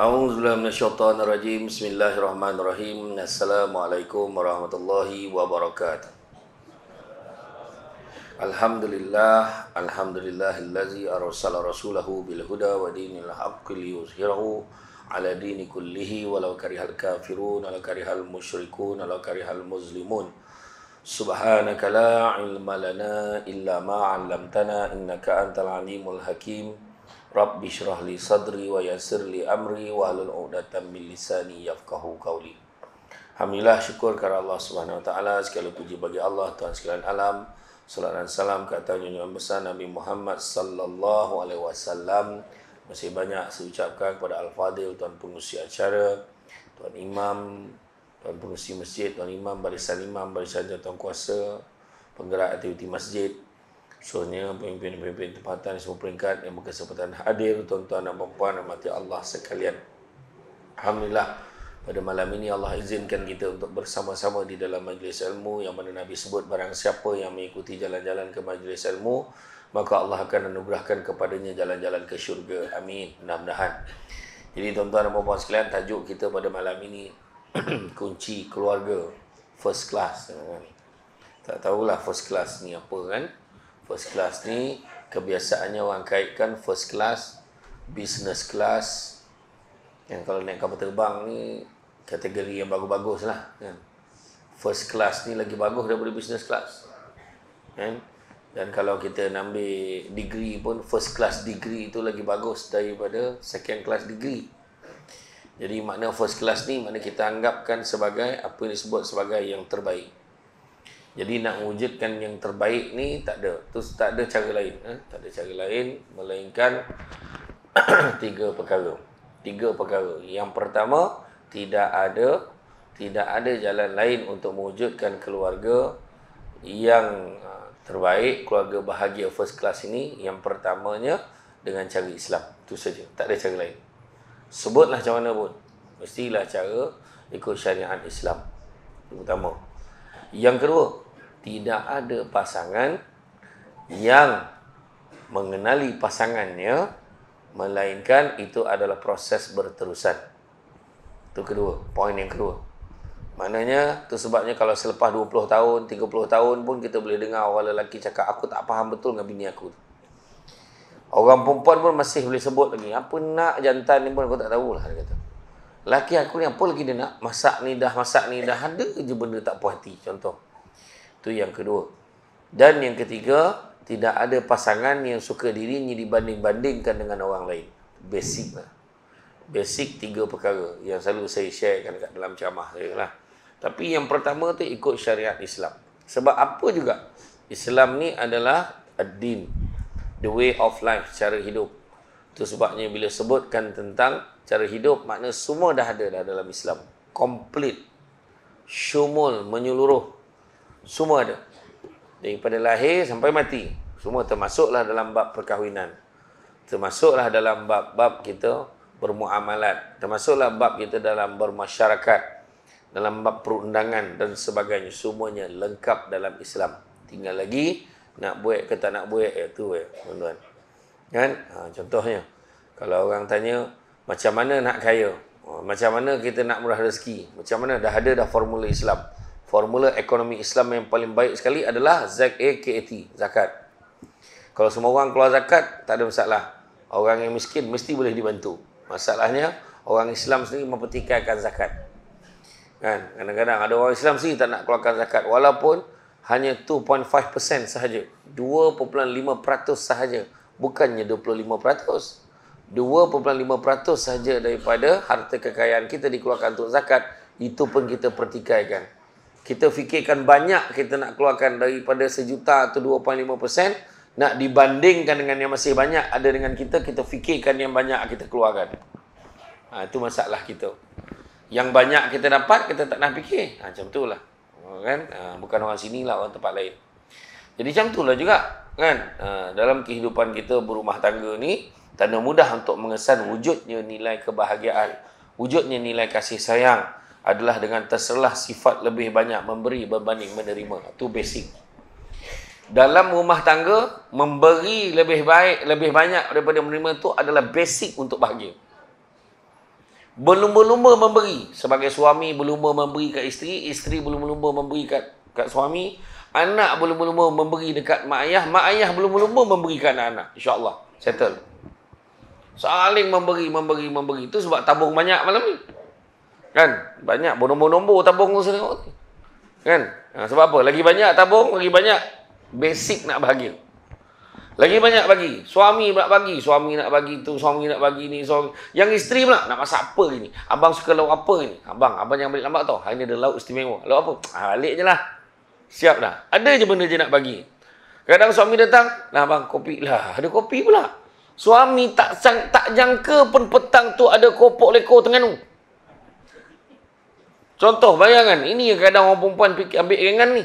A'udzubillahi minasyaitonirrajim. Bismillahirrahmanirrahim. Assalamualaikum warahmatullahi wabarakatuh. Alhamdulillahillazi arsala rasulahu bil huda wa dinil haqqi liyuzhirahu ala dini kullihi walau karihal kafirun walau karihal musyrikun walau karihal muslimun. Subhanaka la ilma lana illa ma 'allamtana innaka antal alimul hakim. Rabbi syrah li sadri wa yassir li amri wa hlul 'uqdatam min lisani yafqahu qawli. Alhamdulillah, syukur kepada Allah Subhanahu wa taala, segala puji bagi Allah Tuhan sekalian alam. Salat dan salam ke atas junjungan besar Nabi Muhammad sallallahu alaihi wasallam. Masih banyak saya ucapkan kepada Al-Fadil, Tuan Pengurusi acara, Tuan Imam, Tuan Pengurusi Masjid, Tuan Imam, Barisan Tuan Kuasa, penggerak aktiviti masjid, seluruhnya pemimpin-pemimpin tempatan di semua peringkat yang berkesempatan hadir, tuan-tuan dan puan-puan rahmati Allah sekalian. Alhamdulillah, pada malam ini Allah izinkan kita untuk bersama-sama di dalam majlis ilmu yang mana Nabi sebut barang siapa yang mengikuti jalan-jalan ke majlis ilmu, maka Allah akan anugerahkan kepadanya jalan-jalan ke syurga. Amin. Mudah-mudahan. Jadi tuan-tuan dan puan-puan sekalian, tajuk kita pada malam ini kunci keluarga first class. Tak tahulah first class ni apa kan? First class ni kebiasaannya orang kaitkan first class, business class. Yang kalau naik kapal terbang ni kategori yang bagus-bagus lah kan. First class ni lagi bagus daripada business class kan? Dan kalau kita nak ambil degree pun, first class degree itu lagi bagus daripada second class degree. Jadi makna first class ni makna kita anggapkan sebagai apa yang disebut sebagai yang terbaik. Jadi nak wujudkan yang terbaik ni tak ada. Terus tak ada cara lain. Tak ada cara lain melainkan tiga perkara. Yang pertama, tidak ada jalan lain untuk mewujudkan keluarga yang terbaik, keluarga bahagia first class ini. Yang pertamanya dengan cara Islam. Itu saja. Tak ada cara lain. Sebutlah macam mana pun, mestilah cara ikut syariat Islam. Itu pertama. Yang kedua, tidak ada pasangan yang mengenali pasangannya, melainkan itu adalah proses berterusan. Itu kedua, poin yang kedua. Maknanya, itu sebabnya kalau selepas 20 tahun, 30 tahun pun kita boleh dengar orang lelaki cakap, aku tak faham betul dengan bini aku. Orang perempuan pun masih boleh sebut lagi, apa nak jantan ni pun aku tak tahulah, dia kata. Laki aku ni apa lagi dia nak? Masak ni dah, ada je benda tak puas hati, contoh. Itu yang kedua. Dan yang ketiga, tidak ada pasangan yang suka dirinya dibanding-bandingkan dengan orang lain. Basic lah. Basic tiga perkara yang selalu saya sharekan dekat dalam ceramah saya lah. Tapi yang pertama tu ikut syariat Islam. Sebab apa juga? Islam ni adalah ad-din, the way of life, cara hidup. Itu sebabnya bila sebutkan tentang cara hidup, makna semua dah ada dalam Islam. Komplit, syumul, menyeluruh. Semua ada. Daripada lahir sampai mati. Semua termasuklah dalam bab perkahwinan. Termasuklah dalam bab-bab kita bermuamalat. Termasuklah bab kita dalam bermasyarakat. Dalam bab perundangan dan sebagainya. Semuanya lengkap dalam Islam. Tinggal lagi nak buat ke tak nak buat, itu tuan-tuan. Kan? Contohnya, kalau orang tanya, macam mana nak kaya? Macam mana kita nak murah rezeki? Macam mana? Dah ada formula Islam. Formula ekonomi Islam yang paling baik sekali adalah ZAKAT, zakat. Kalau semua orang keluar zakat, tak ada masalah. Orang yang miskin mesti boleh dibantu. Masalahnya, orang Islam sendiri mempertikaikan zakat. Kan? Kadang-kadang ada orang Islam sendiri tak nak keluarkan zakat. Walaupun hanya 2.5% sahaja. 2.5% sahaja. Bukannya 25%. 2.5% sahaja daripada harta kekayaan kita dikeluarkan untuk zakat. Itu pun kita pertikaikan. Kita fikirkan banyak kita nak keluarkan daripada 1 juta atau 2.5%. Nak dibandingkan dengan yang masih banyak ada dengan kita, kita fikirkan yang banyak kita keluarkan. Itu masalah kita. Yang banyak kita dapat, kita tak nak fikir. Macam itulah. Kan? Bukan orang sini lah, orang tempat lain. Jadi macam itulah juga. Kan? Dalam kehidupan kita berumah tangga ni, tanda mudah untuk mengesan wujudnya nilai kebahagiaan. Wujudnya nilai kasih sayang adalah dengan terserlah sifat lebih banyak memberi berbanding menerima. Itu basic. Dalam rumah tangga, memberi lebih baik, lebih banyak daripada menerima itu adalah basic untuk bahagia. Berlumba-lumba memberi. Sebagai suami berlumba memberi kat isteri, isteri berlumba-lumba memberi kat suami, anak berlumba-lumba memberi dekat mak ayah berlumba-lumba memberi kat anak-anak. InsyaAllah. Settle. Saling memberi. Itu sebab tabung banyak malam ni. Kan? Banyak. Bernombor-nombor tabung tu sini. Kan? Sebab apa? Lagi banyak tabung, lagi banyak basic nak bahagia. Lagi banyak bagi. Suami nak bagi. Suami nak bagi tu. Suami nak bagi ni. Suami. Yang isteri pula nak masak apa ni? Abang suka lauk apa ni? Abang jangan balik lambat tau. Hari ni ada lauk istimewa. Lauk apa? Balik je lah. Siap dah. Ada je benda je nak bagi. Kadang suami datang. Lah abang, kopi lah. Ada kopi pula. Suami tak jangka pun petang tu ada kopok leko Terengganu. Contoh, bayangkan. Ini yang kadang orang perempuan fikir ambil ringan ni.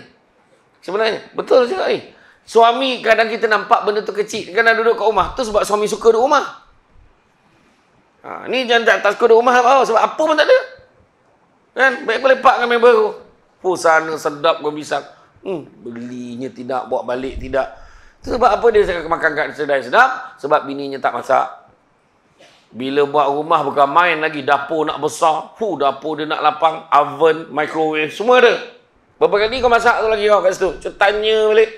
Sebenarnya. Betul cakap ni. Suami kadang kita nampak benda tu kecil. Kadang duduk kat rumah. Tu sebab suami suka duduk rumah. Ni jangan tak suka duduk rumah. Sebab apa pun tak ada. Kan? Baik lepak dengan member baru. Sana sedap berbisak. Belinya tidak, bawa balik tidak. Tu sebab apa dia makan kat sedap sedap? Sebab bininya tak masak. Bila buat rumah bukan main lagi. Dapur nak besar. Dapur dia nak lapang. Oven, microwave, semua ada. Berapa kali kau masak tu lagi kau kat situ? Cuma tanya balik.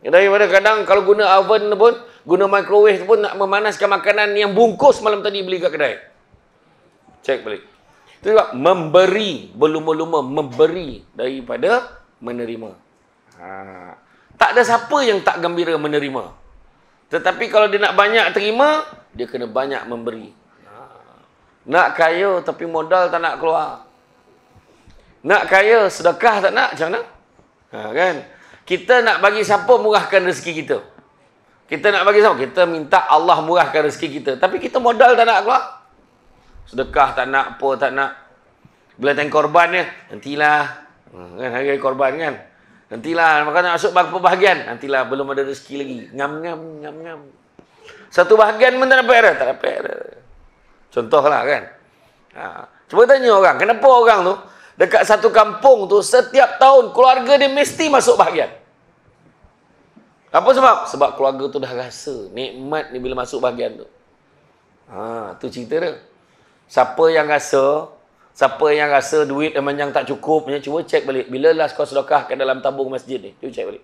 Daripada kadang kalau guna oven pun, guna microwave pun nak memanaskan makanan yang bungkus malam tadi beli kat kedai. Cek balik. Itu sebab memberi, berlumba-lumba memberi daripada menerima. Tak ada siapa yang tak gembira menerima. Tetapi kalau dia nak banyak terima, dia kena banyak memberi. Nak kaya tapi modal tak nak keluar. Nak kaya sedekah tak nak, macam mana? Kan? Kita nak bagi siapa murahkan rezeki kita. Kita nak bagi siapa? Kita minta Allah murahkan rezeki kita. Tapi kita modal tak nak keluar. Sedekah tak nak, apa tak nak. Bila tengok korban ni, nantilah. Kan, hari korban kan. Nantilah, makanya masuk berapa bahagian. Nantilah, belum ada rezeki lagi. Ngam. Satu bahagian pun tak dapat. Tak dapat. Contohlah kan. Cuba tanya orang, kenapa orang tu dekat satu kampung tu, setiap tahun keluarga dia mesti masuk bahagian. Apa sebab? Sebab keluarga tu dah rasa nikmat ni bila masuk bahagian tu. Tu cerita dia. Siapa yang rasa duit yang tak cukup, cuba cek balik. Bila last kau sedekah kat dalam tabung masjid ni? Cuba cek balik.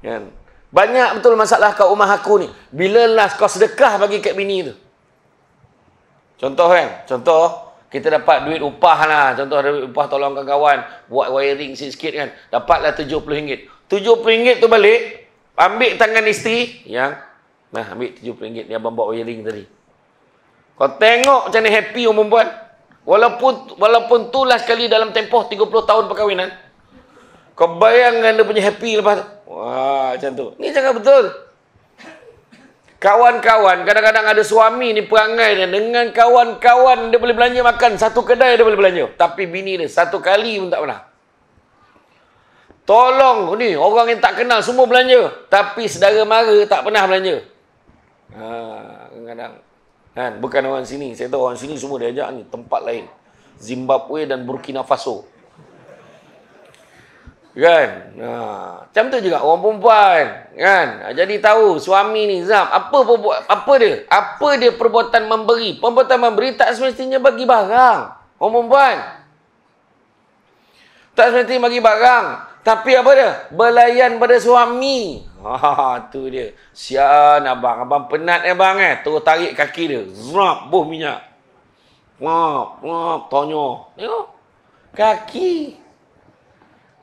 Kan? Banyak betul masalah kat rumah aku ni. Bila last kau sedekah bagi kat bini tu? Contoh kan? Kita dapat duit upah lah. Contoh duit upah tolong kawan-kawan. Buat wiring sikit kan. Dapatlah RM70. RM70 tu balik. Ambil tangan isteri. Ambil RM70 ni abang buat wiring tadi. Kau tengok macam ni happy orang perempuan. Walaupun tu last kali dalam tempoh 30 tahun perkahwinan. Kau bayangkan dia punya happy lepas tu. Wah, macam tu. Ni cakap betul. Kawan-kawan, kadang-kadang ada suami ni perangai dia. Dengan kawan-kawan dia boleh belanja makan. Satu kedai dia boleh belanja. Tapi bini dia satu kali pun tak pernah. Tolong ni, orang yang tak kenal semua belanja. Tapi saudara mara tak pernah belanja. Kadang-kadang. Kan? Bukan orang sini. Saya tahu orang sini semua diajak ni. Tempat lain. Zimbabwe dan Burkina Faso. Kan? Macam tu juga orang perempuan. Kan? Jadi tahu suami ni Zam, apa dia perbuatan memberi? Perbuatan memberi tak semestinya bagi barang. Orang perempuan. Tak semestinya bagi barang. Tapi apa dia? Belayan pada suami. Tu dia. Sian abang. Abang penat abang terus tarik kaki dia. Zrap, buh minyak. Tonyo. Tengok. Kaki.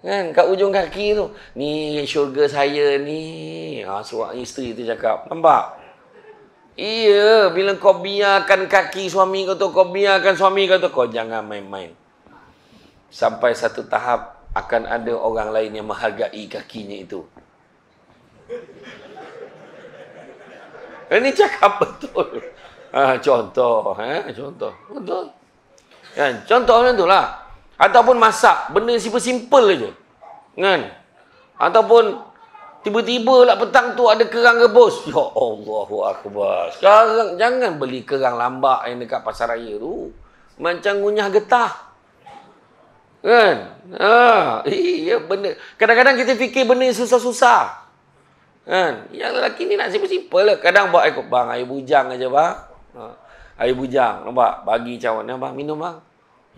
Kan, kat ujung kaki tu. Ni syurga saya ni. Suami isteri tu cakap. Nampak? Iya, bila kau biarkan kaki suami kau tu, kau biarkan suami kau tu, kau jangan main-main. Sampai satu tahap, akan ada orang lain yang menghargai kakinya itu. Ini cakap betul. Contoh. Contoh. Betul. Kan? Contoh macam tu lah. Ataupun masak. Benda simple je. Kan? Ataupun tiba-tiba lah petang tu ada kerang rebus. Ya Allahu Akbar. Sekarang jangan beli kerang lambak yang dekat pasar raya tu. Macam ngunyah getah. Kan? Iya benda. Kadang-kadang kita fikir benda yang susah-susah. Kan? Yang lelaki ni nak simple lah. Kadang buat bang air bujang aja bang. Air bujang, nampak? Bagi cawan, bang, minum bang.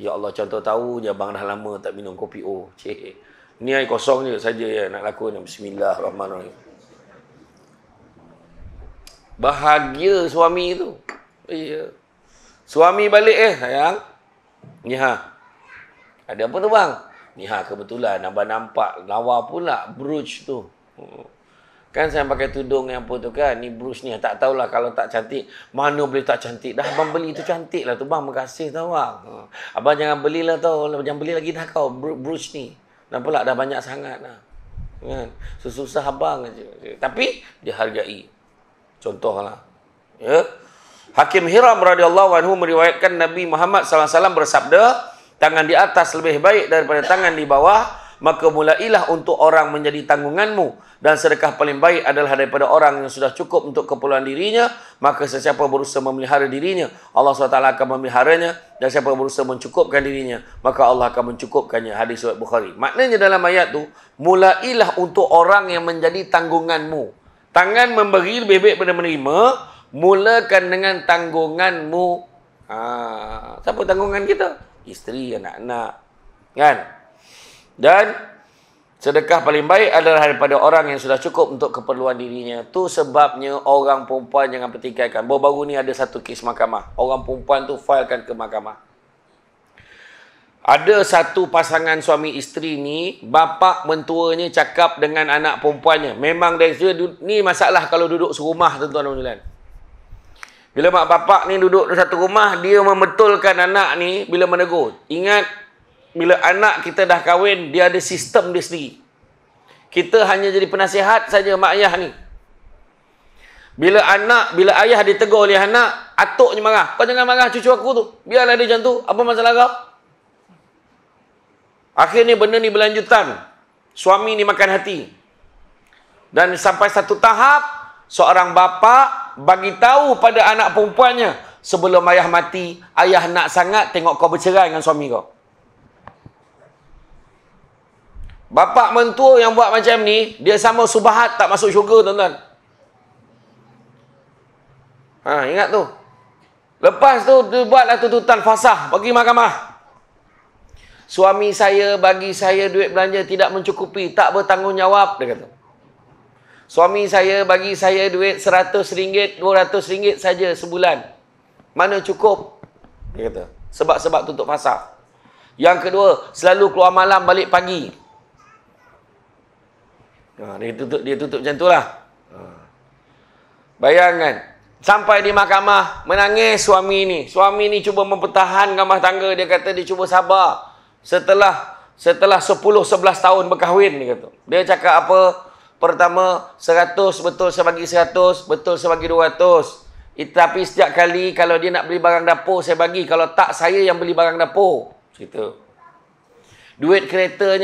Ya Allah, contoh tahu je abang dah lama tak minum kopi O. Cik. Ni air kosong je saja ya nak lakukan. Bismillahirrahmanirrahim. Bahagia suami tu. Ya. Suami balik sayang. Ni ada apa tu bang? Ni kebetulan abang nampak lawa pula brooch tu. Kan saya pakai tudung yang apa tu kan. Ni brooch ni tak tahulah kalau tak cantik. Mana boleh tak cantik. Dah abang beli tu cantik lah tu bang. Makasih tau bang. Abang jangan belilah tau. Jangan beli lagi dah kau brooch ni. Nampak pula dah banyak sangat lah. Kan? Sesusah abang aja. Tapi dia hargai. Contohlah. Ya. Hakim Hiram radhiyallahu anhu meriwayatkan Nabi Muhammad SAW bersabda, tangan di atas lebih baik daripada tangan di bawah, maka mulailah untuk orang menjadi tanggunganmu, dan sedekah paling baik adalah daripada orang yang sudah cukup untuk keperluan dirinya, maka sesiapa berusaha memelihara dirinya, Allah SWT akan memeliharanya, dan siapa berusaha mencukupkan dirinya, maka Allah akan mencukupkannya. Hadis riwayat Bukhari. Maknanya dalam ayat tu, mulailah untuk orang yang menjadi tanggunganmu. Tangan memberi lebih baik daripada menerima. Mulakan dengan tanggunganmu. Siapa tanggungan kita? Isteri, anak-anak. Kan? Dan sedekah paling baik adalah daripada orang yang sudah cukup untuk keperluan dirinya. Tu sebabnya orang perempuan jangan pertikaikan. Baru-baru ni ada satu kes mahkamah. Orang perempuan tu filekan ke mahkamah. Ada satu pasangan suami isteri ni, bapa mentuanya cakap dengan anak perempuannya. Memang dia ni masalah kalau duduk serumah, tuan-tuan dan puan-puan. Bila mak bapak ni duduk di satu rumah, dia membetulkan anak ni bila menegur. Ingat, bila anak kita dah kahwin, dia ada sistem dia sendiri. Kita hanya jadi penasihat saja mak ayah ni. Bila ayah ditegur oleh anak, atuknya marah. Kau jangan marah cucu aku tu. Biarlah dia macam tu. Apa masalah kau? Akhirnya benda ni berlanjutan. Suami ni makan hati. Dan sampai satu tahap, seorang bapa bagi tahu pada anak perempuannya, sebelum ayah mati, ayah nak sangat tengok kau bercerai dengan suami kau. Bapa mentua yang buat macam ni, dia sama subahat tak masuk syurga, tuan-tuan. Ingat tu. Lepas tu, dia buatlah tuntutan fasah bagi mahkamah. Suami saya bagi saya duit belanja tidak mencukupi, tak bertanggungjawab, dia kata. Suami saya bagi saya duit RM100, RM200 saja sebulan. Mana cukup? Dia kata. Sebab-sebab tutup fasah. Yang kedua, selalu keluar malam balik pagi. Dia tutup macam itulah. Bayangkan. Sampai di mahkamah, menangis suami ni. Suami ni cuba mempertahankan rumah tangga. Dia kata dia cuba sabar. Setelah 10-11 tahun berkahwin, dia kata. Dia cakap apa? Pertama, 100 betul saya bagi 100, betul saya bagi 200. Tapi setiap kali kalau dia nak beli barang dapur, saya bagi. Kalau tak, saya yang beli barang dapur. Cerita. Duit kereta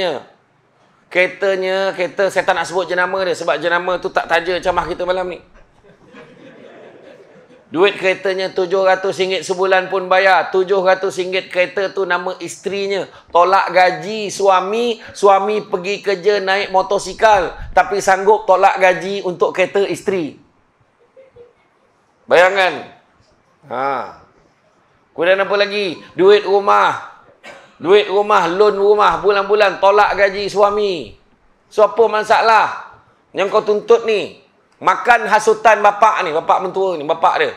saya tak nak sebut jenama dia. Sebab jenama tu tak taja camah kita malam ni. Duit keretanya RM700 sebulan pun bayar. RM700 kereta tu nama isterinya. Tolak gaji suami. Suami pergi kerja naik motosikal. Tapi sanggup tolak gaji untuk kereta isteri. Bayangkan. Kemudian apa lagi? Duit rumah, loan rumah. Bulan-bulan tolak gaji suami. So apa masalah yang kau tuntut ni? Makan hasutan bapak ni, bapak mentua ni, bapak dia.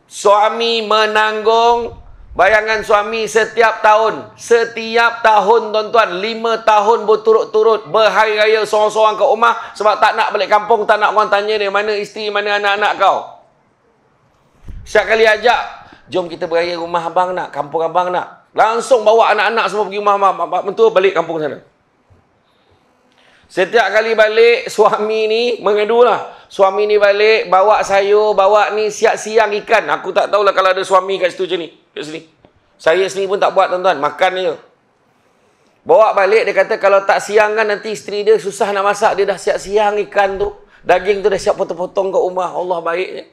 Suami menanggung. Bayangan suami setiap tahun, tuan-tuan, 5 tahun berturut-turut berhari raya sorang-sorang ke rumah sebab tak nak balik kampung, tak nak orang tanya dia mana isteri, mana anak-anak kau. Setiap kali ajak, jom kita beraya rumah abang nak, kampung abang nak. Langsung bawa anak-anak semua pergi rumah bapak mentua, balik kampung sana. Setiap kali balik, suami ni mengadulah. Suami ni balik, bawa sayur, bawa ni siang ikan. Aku tak tahulah kalau ada suami kat situ macam ni. Kat sini. Saya sendiri pun tak buat, tuan-tuan. Makan je. Bawa balik, dia kata kalau tak siang kan nanti isteri dia susah nak masak. Dia dah siap siang ikan tu. Daging tu dah siap potong-potong kat rumah. Allah baik je.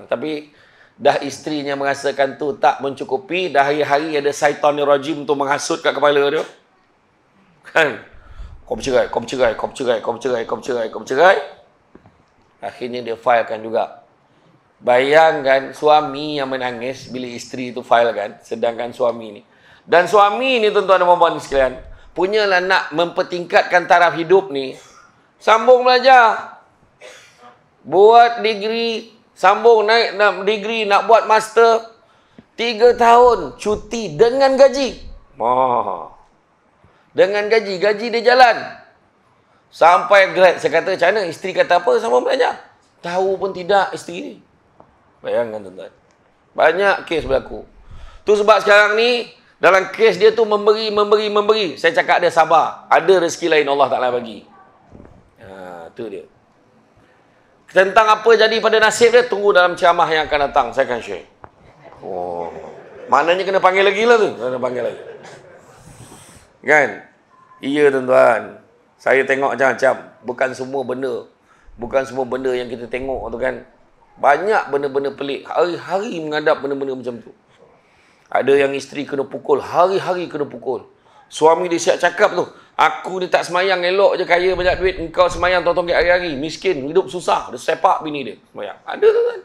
Tapi dah isterinya merasakan tu tak mencukupi. Dah hari-hari ada syaitanir rajim tu menghasut kat kepala dia. Kan? Kau bercerai. Akhirnya dia filekan juga. Bayangkan suami yang menangis bila isteri itu file kan, sedangkan suami ni. Dan suami ni tuan-tuan dan puan-puan sekalian, punyalah nak mempertingkatkan taraf hidup ni, sambung belajar. Buat degree, sambung naik degree, nak buat master. 3 tahun cuti dengan gaji. Dengan gaji dia jalan. Sampai grad, saya kata, macam mana? Isteri kata apa? Sama belajar. Tahu pun tidak isteri ni. Bayangkan tuan-tuan. Banyak kes berlaku. Tu sebab sekarang ni, dalam kes dia tu memberi. Saya cakap dia sabar. Ada rezeki lain Allah Ta'ala bagi. Tu dia. Tentang apa jadi pada nasib dia, tunggu dalam ceramah yang akan datang. Saya akan share. Maknanya kena panggil lagi lah tu. Kena panggil lagi. Kan? Iya tuan-tuan. Saya tengok macam-macam. Bukan semua benda yang kita tengok tu kan. Banyak benda-benda pelik. Hari-hari menghadap benda-benda macam tu. Ada yang isteri kena pukul. Hari-hari kena pukul. Suami dia siap cakap tu. Aku ni tak semayang, elok je kaya banyak duit. Engkau semayang tonton hari-hari. Miskin, hidup susah. Dia sepak bini dia semayang. Ada tuan-tuan.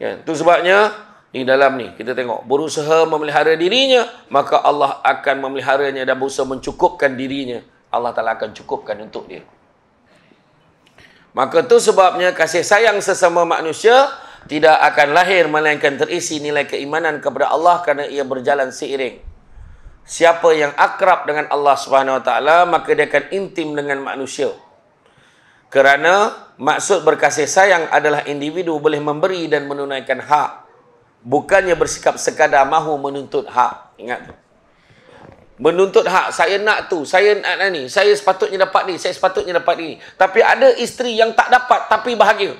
Kan? Tu sebabnya, ni dalam ni, kita tengok. Berusaha memelihara dirinya, maka Allah akan memeliharanya dan berusaha mencukupkan dirinya. Allah Ta'ala akan cukupkan untuk dia. Maka tu sebabnya kasih sayang sesama manusia tidak akan lahir melainkan terisi nilai keimanan kepada Allah kerana ia berjalan seiring. Siapa yang akrab dengan Allah Subhanahu Wa Ta'ala, maka dia akan intim dengan manusia. Kerana maksud berkasih sayang adalah individu boleh memberi dan menunaikan hak. Bukannya bersikap sekadar mahu menuntut hak. Ingat tu. Menuntut hak. Saya nak tu. Saya nak ni. Saya sepatutnya dapat ni. Saya sepatutnya dapat ni. Tapi ada isteri yang tak dapat tapi bahagia.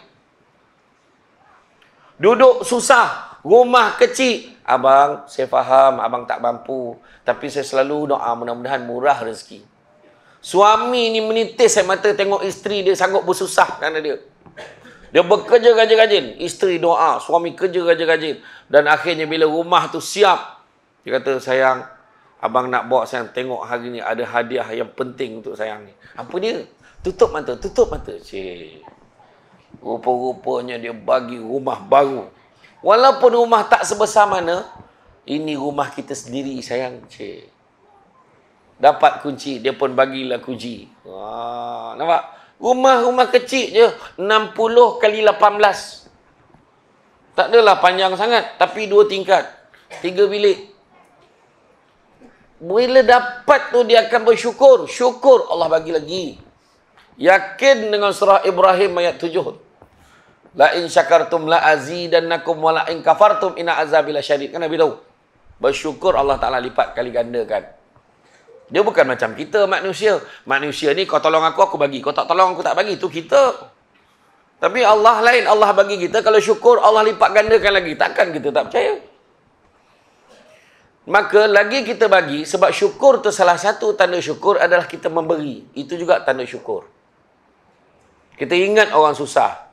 Duduk susah. Rumah kecil. Abang, saya faham. Abang tak mampu. Tapi saya selalu doa mudah-mudahan murah rezeki. Suami ni menitis air mata tengok isteri dia sanggup bersusah kerana dia. Dia bekerja rajin-rajin. Isteri doa. Suami kerja rajin-rajin. Dan akhirnya bila rumah tu siap. Dia kata, sayang, abang nak bawa sayang. Tengok hari ni ada hadiah yang penting untuk sayang ni. Apa dia? Tutup mata. Tutup mata. Cik. Rupa-rupanya dia bagi rumah baru. Walaupun rumah tak sebesar mana. Ini rumah kita sendiri sayang. Cik. Dapat kunci. Dia pun bagilah kunci. Wah, nampak? Rumah kecil je. 60 kali 18. Tak adalah panjang sangat. Tapi 2 tingkat. 3 bilik. Bila dapat tu dia akan bersyukur. Syukur Allah bagi lagi. Yakin dengan surah Ibrahim ayat 7. La in syakartum la azidannakum wa la in kafartum inna azabi lasyadid. Kan Nabi tahu. Bersyukur Allah Ta'ala lipat kali gandakan. Dia bukan macam kita manusia. Manusia ni kau tolong aku bagi. Kau tak tolong aku tak bagi. Itu kita. Tapi Allah lain. Allah bagi kita. Kalau syukur Allah lipat gandakan lagi. Takkan kita tak percaya. Maka lagi kita bagi. Sebab syukur tu salah satu tanda syukur adalah kita memberi. Itu juga tanda syukur. Kita ingat orang susah.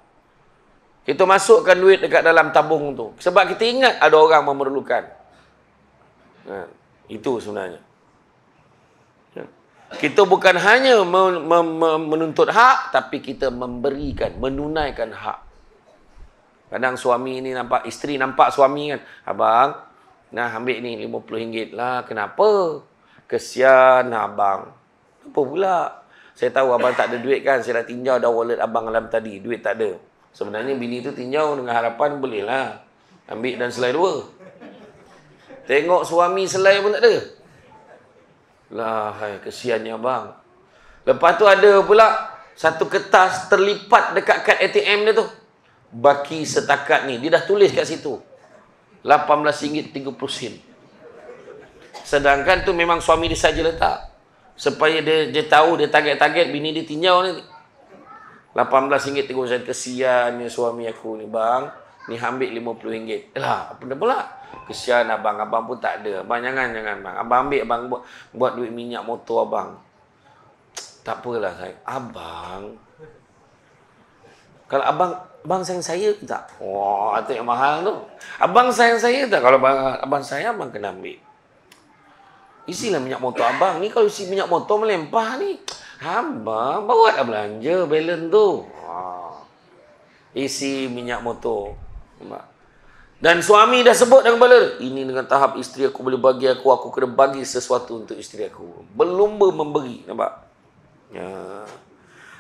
Kita masukkan duit dekat dalam tabung tu. Sebab kita ingat ada orang memerlukan. Itu sebenarnya. Kita bukan hanya menuntut hak, tapi kita memberikan, menunaikan hak. Kadang suami ni nampak, isteri nampak suami kan, abang, nah ambil ni RM50 lah. Kenapa? Kesian abang. Apa pula? Saya tahu abang tak ada duit kan, saya dah tinjau dah wallet abang malam tadi, duit tak ada. Sebenarnya bini tu tinjau dengan harapan bolehlah ambil dan selai 2. Tengok suami selai pun tak ada. Lah, kesiannya abang. Lepas tu ada pula satu kertas terlipat dekat kad ATM dia tu. Baki setakat ni. Dia dah tulis kat situ. RM18.30. Sedangkan tu memang suami dia saja letak. Supaya dia tahu, dia target-target bini dia tinjau ni. RM18.30. Kesiannya suami aku ni bang. Ni ambil RM50. Lah, apa pula? Kesian abang pun tak ada. Abang jangan bang. Abang ambil abang buat duit minyak motor abang. Tak apalah saya. Abang. Kalau abang sayang saya ke tak? Wah, itu yang mahal tu. Abang sayang saya tak? Kalau abang sayang abang kena ambil. Isilah minyak motor abang. Ni kalau isi minyak motor melempah ni. Abang bawa dah belanja balance tu. Isi minyak motor. Nampak? Dan suami dah sebut dalam kepala, ini dengan tahap isteri aku boleh bagi aku kena bagi sesuatu untuk isteri aku. Berlumba memberi. Nampak? Ya.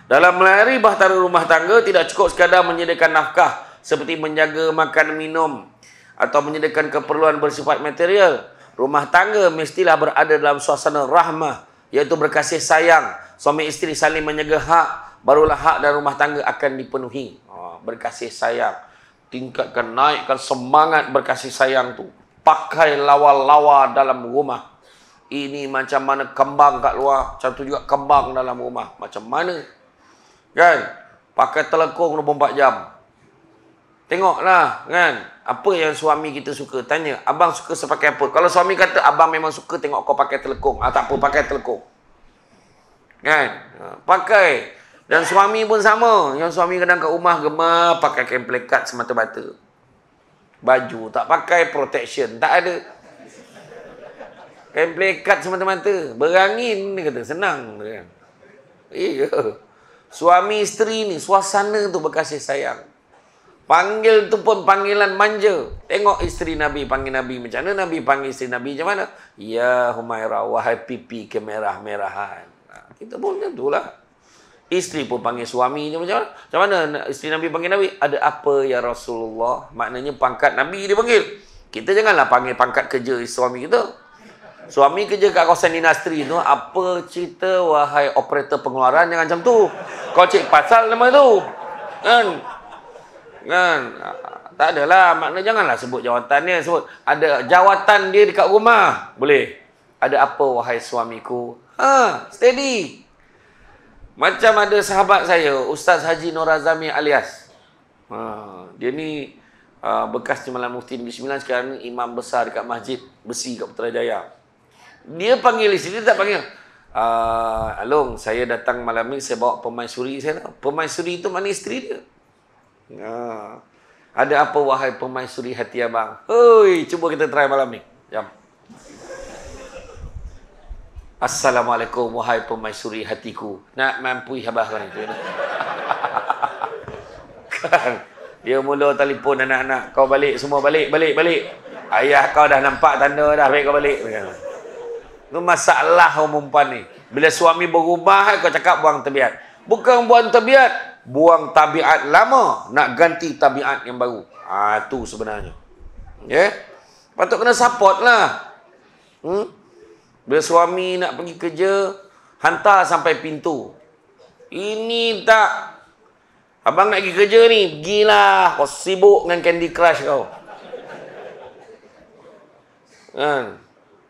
Dalam melayari bahtera rumah tangga, tidak cukup sekadar menyediakan nafkah seperti menjaga makan minum atau menyediakan keperluan bersifat material. Rumah tangga mestilah berada dalam suasana rahmah, iaitu berkasih sayang. Suami isteri saling menjaga hak, barulah hak dan rumah tangga akan dipenuhi. Berkasih sayang. Tingkatkan, naikkan semangat berkasih sayang tu. Pakai lawa-lawa dalam rumah. Ini macam mana kembang kat luar, macam tu juga kembang dalam rumah. Macam mana? Kan? Pakai telekung 24 jam. Tengoklah, kan? Apa yang suami kita suka? Tanya, abang suka sepakai apa? Kalau suami kata, abang memang suka tengok kau pakai telekung. Tak apa, pakai telekung. Kan? Pakai. Dan suami pun sama. Yang suami kadang kat rumah gemar pakai kain plekat semata-mata. Baju tak pakai, protection tak ada. Kain plekat semata-mata. Berangin, dia kata. Senang. Iya. Suami isteri ni, suasana tu berkasih sayang. Panggil tu pun panggilan manja. Tengok isteri Nabi panggil Nabi macam mana. Nabi panggil isteri Nabi macam mana. Ya Humairah, wahai pipi kemerah-merahan. Kita pun macam tu lah. Isteri pun panggil suami macam mana? Macam mana isteri Nabi panggil Nabi? Ada apa ya Rasulullah? Maknanya pangkat Nabi dia panggil. Kita janganlah panggil pangkat kerja suami kita. Suami kerja kat kawasan industri tu, apa cerita wahai operator pengeluaran, jangan macam tu. Kau cek pasal nama tu. Kan? Tak adalah. Maknanya janganlah sebut jawatan dia. Sebut ada jawatan dia dekat rumah. Boleh. Ada apa wahai suamiku? Steady. Macam ada sahabat saya, Ustaz Haji Nur Azami alias. Dia ni bekas Timbalan Mufti Negeri Sembilan, sekarang ni imam besar dekat Masjid Besi kat Putrajaya. Dia panggil isteri, dia tak panggil. Along, saya datang malam ni, saya bawa pemaisuri saya. Pemaisuri itu mana isteri dia? Ada apa wahai pemaisuri hati abang? Hoi, cuba kita try malam ni. Jom. Assalamualaikum wahai pemaisuri hatiku. Nak mampui habah kan itu. Kan? Dia mula telefon anak-anak. Kau balik semua, balik. Ayah kau dah nampak tanda dah, baik kau balik. Itu masalah perempuan ni. Bila suami berubah, kau cakap buang tabiat. Bukan buang tabiat, buang tabiat lama, nak ganti tabiat yang baru. Tu sebenarnya. Ya? Patut kena support lah. Bila suami nak pergi kerja, hantar sampai pintu. Ini tak. Abang nak pergi kerja ni, pergilah. Kau sibuk dengan Candy Crush kau. Kan?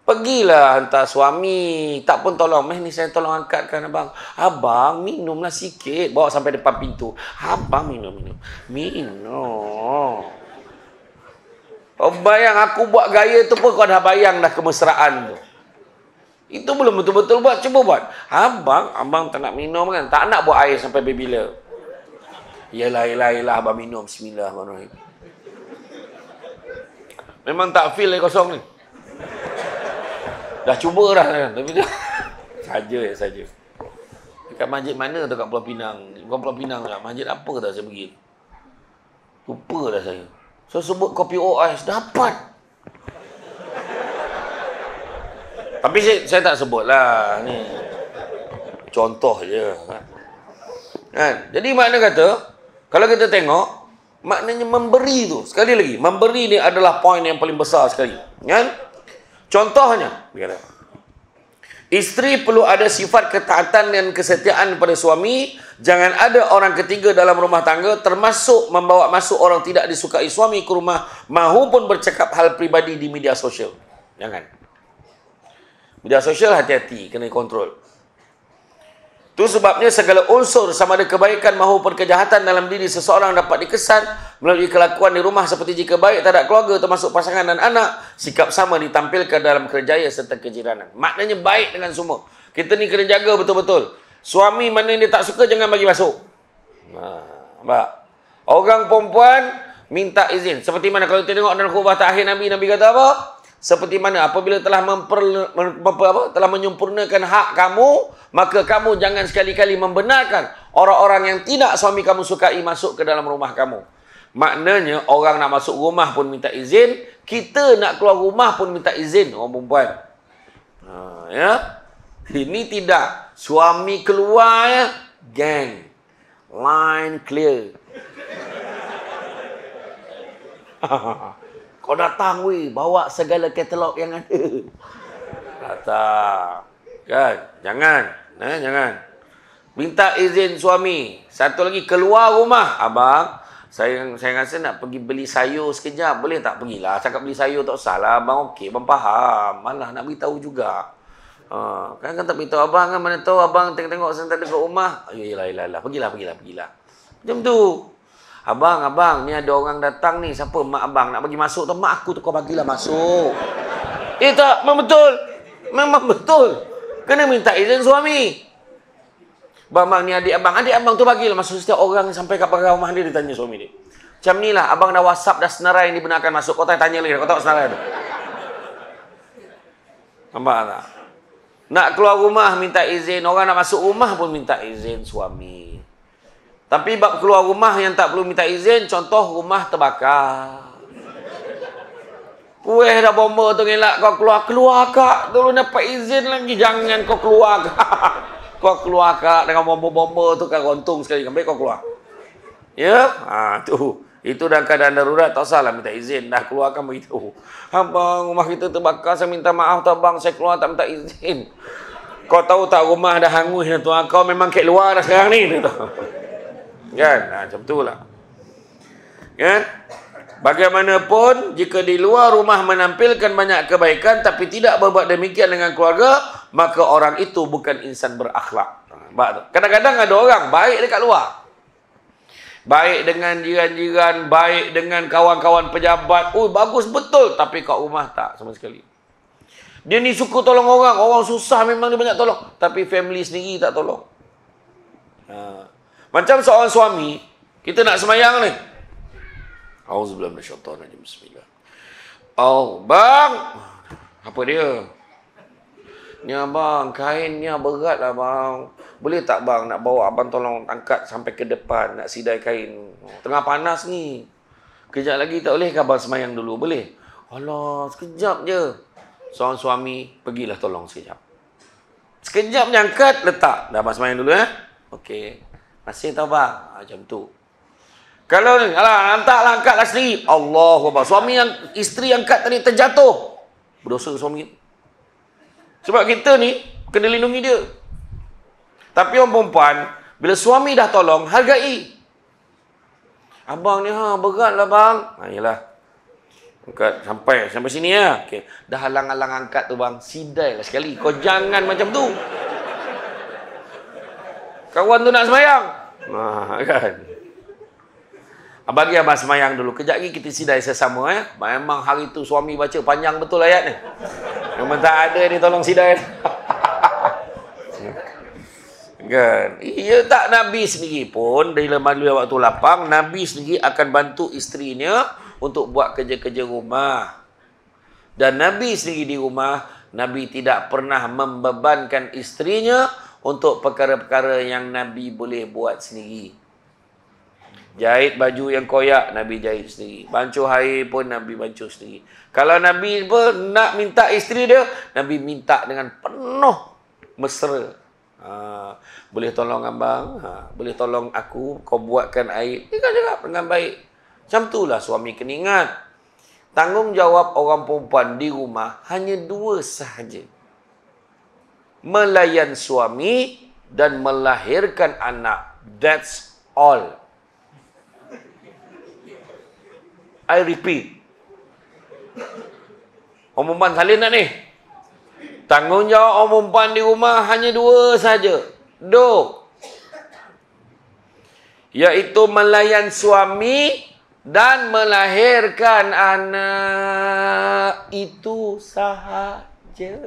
Pergilah hantar suami. Tak pun tolong. Ni saya tolong angkatkan abang. Abang, minumlah sikit. Bawa sampai depan pintu. Abang minum. Kau bayang aku buat gaya tu pun kau dah bayang dah kemesraan tu. Itu belum betul-betul buat. Cuba buat. Abang tak nak minum kan? Tak nak buat air sampai bila. Yelah, abang minum. Bismillahirrahmanirrahim. Memang tak feel yang kosong ni. Dah cuba dah kan? Tapi tu saja. Dekat masjid mana tu kat Pulau Pinang? Bukan Pulau Pinang tak? Masjid apa tak saya pergi? Lupa dah saya. So sebut kopi OIS. Dapat. Tapi saya tak sebut lah ni. Contoh je kan? Jadi makna kata, kalau kita tengok, maknanya memberi tu, sekali lagi, memberi ni adalah poin yang paling besar sekali kan? Contohnya, isteri perlu ada sifat ketaatan dan kesetiaan pada suami. Jangan ada orang ketiga dalam rumah tangga, termasuk membawa masuk orang tidak disukai suami ke rumah, mahupun bercakap hal pribadi di media sosial. Jangan. Media sosial hati-hati, kena kontrol. Itu sebabnya segala unsur sama ada kebaikan maupun kejahatan dalam diri seseorang dapat dikesan melalui kelakuan di rumah, seperti jika baik terhadap keluarga termasuk pasangan dan anak, sikap sama ditampilkan dalam kerjaya serta kejiranan. Maknanya baik dengan semua. Kita ni kena jaga betul-betul. Suami mana yang dia tak suka, jangan bagi masuk. Nampak? Orang perempuan minta izin. Seperti mana kalau kita tengok dalam khutbah terakhir Nabi kata apa? Seperti mana apabila telah telah menyempurnakan hak kamu, maka kamu jangan sekali-kali membenarkan orang-orang yang tidak suami kamu sukai masuk ke dalam rumah kamu. Maknanya orang nak masuk rumah pun minta izin, kita nak keluar rumah pun minta izin orang perempuan. Ya. Ini tidak. Suami keluar ya, gang. Line clear. Kau datang weh, bawa segala katalog yang ada. Datang. Kan? Jangan. Jangan. Minta izin suami. Satu lagi, keluar rumah. Abang, saya rasa nak pergi beli sayur sekejap. Boleh tak? Pergilah. Cakap beli sayur tak salah. Abang okey, abang faham. Malah nak beritahu juga. Kan tak beritahu abang kan. Mana tahu abang tengok-tengok sentak dekat rumah. Yelah. Pergilah. Macam tu. Abang, ni ada orang datang ni. Siapa? Mak abang nak bagi masuk tu. Mak aku tu kau bagilah masuk. Tak, memang betul. Kena minta izin suami. Bang, ni adik abang tu bagilah masuk. Setiap orang sampai kat pagar rumah dia tanya suami dia. Macam ni lah, abang dah WhatsApp dah senarai dibenarkan masuk. Kau tanya lagi, kau tahu senarai tu. Nampak tak? Nak keluar rumah minta izin. Orang nak masuk rumah pun minta izin suami. Tapi bab keluar rumah yang tak perlu minta izin, contoh rumah terbakar. Kuih dah bomba tu ngelak kau keluar kak. Dulu dapat izin lagi, jangan kau keluar kak. Kau keluar kak dengan bomba-bomba tu kan rontung sekali. Baik kau keluar. Ya? Tu. Itu dalam keadaan darurat, tak salah minta izin. Dah keluar kan beritahu. Abang, rumah kita terbakar, saya minta maaf tu abang, saya keluar tak minta izin. Kau tahu tak rumah dah hangus dah tu. Kau memang kat luar dah sekarang ni. Kan? Macam tu lah. Kan? Bagaimanapun, jika di luar rumah menampilkan banyak kebaikan, tapi tidak berbuat demikian dengan keluarga, maka orang itu bukan insan berakhlak. Kadang-kadang ada orang baik dekat luar. Baik dengan jiran-jiran, baik dengan kawan-kawan pejabat. Bagus betul. Tapi kat rumah tak sama sekali. Dia ni suka tolong orang. Orang susah memang dia banyak tolong. Tapi family sendiri tak tolong. Macam seorang suami, kita nak semayang ni. Auzubillahi minasyaitanir rajim. Bismillah. Bang. Apa dia? Ni abang, kainnya berat lah bang. Boleh tak bang nak bawa abang tolong angkat sampai ke depan, nak sidai kain. Tengah panas ni. Kejap lagi tak boleh ke abang semayang dulu? Boleh? Alah, sekejap je. Seorang suami, pergilah tolong sekejap. Sekejap je angkat, letak. Dah abang semayang dulu Okey. Masih tahu bang? Macam tu. Kalau ni, hantarlah, angkatlah sendiri. Allahuakbar. Suami yang isteri angkat tadi terjatuh. Berdosa suami. Sebab kita ni kena lindungi dia. Tapi orang perempuan, bila suami dah tolong, hargai. Abang ni berat lah bang. Yalah. Angkat sampai sini ya. Okay. Dah halang-halang angkat tu bang, sidai lah sekali. Kau jangan macam tu. Kawan tu nak semayang. Kan. Bagi abang semayang dulu. Kejap lagi kita sidai sesama Memang hari tu suami baca panjang betul ayat ni. Memang tak ada dia tolong sidai. Kan? Ya tak, Nabi sendiri pun dalam waktu lapang, Nabi sendiri akan bantu isterinya untuk buat kerja-kerja rumah. Dan Nabi sendiri di rumah, Nabi tidak pernah membebankan isterinya untuk perkara-perkara yang Nabi boleh buat sendiri. Jahit baju yang koyak, Nabi jahit sendiri. Bancuh air pun Nabi bancuh sendiri. Kalau Nabi pun nak minta isteri dia, Nabi minta dengan penuh mesra. Boleh tolong abang? Boleh tolong aku? Kau buatkan air. Dia kan cakap dengan baik. Macam itulah suami kena ingat. Tanggungjawab orang perempuan di rumah hanya dua sahaja. Melayan suami dan melahirkan anak. That's all. I repeat. Orang perempuan salin tak ni? Tanggungjawab orang perempuan di rumah hanya dua saja. Iaitu melayan suami dan melahirkan anak. Itu sahaja.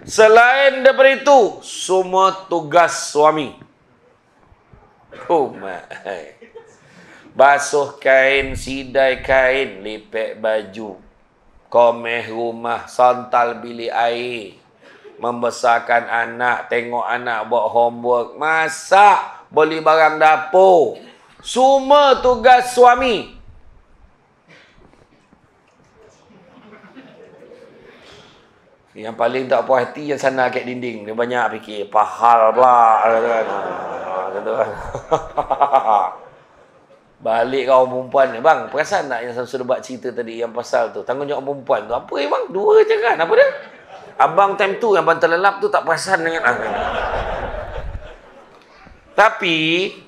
Selain daripada itu, semua tugas suami. Oh my. Basuh kain, sidai kain, lipek baju, komeh rumah, santal bilik air, membesarkan anak, tengok anak buat homework, masak, beli barang dapur. Semua tugas suami. Yang paling tak puas hati yang sana kat dinding. Dia banyak fikir, pahal pula. Balik kau perempuan ni. Bang, perasan tak yang sudah buat cerita tadi yang pasal tu? Tanggungjawab perempuan tu. Apa bang? Dua je kan? Apa dia? Abang time tu yang bantal lelap tu tak perasan dengan Tetapi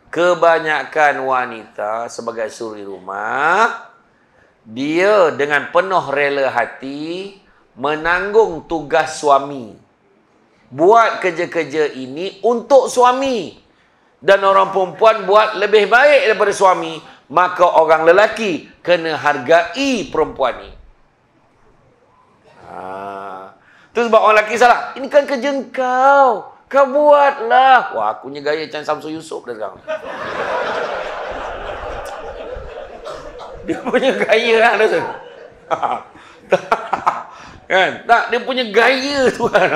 kebanyakan wanita sebagai suri rumah, dia dengan penuh rela hati menanggung tugas suami. Buat kerja-kerja ini untuk suami. Dan orang perempuan buat lebih baik daripada suami, maka orang lelaki kena hargai perempuan ni. Tu sebab orang lelaki salah. Ini kan kerja kau. Kau buatlah. Wah, akunya gaya macam Samsul Yusof dah sekarang. Dia punya gaya lah dah tu. Kan? Tak, dia punya gaya tu kan.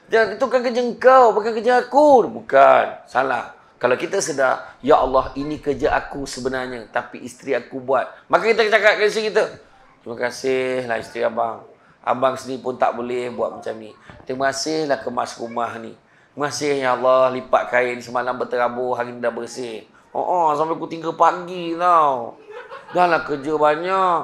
Itu kan kerja kau, bukan kerja aku. Bukan. Salah. Kalau kita sedar, ya Allah, ini kerja aku sebenarnya, tapi isteri aku buat. Maka kita cakap ke isteri kita, terima kasihlah isteri abang. Abang sendiri pun tak boleh buat macam ni. Terima kasihlah kemas rumah ni. Terima kasih ya Allah, lipat kain semalam berterabur, hari ni dah bersih. Sampai pukul 3 pagi tau. Dah lah kerja banyak.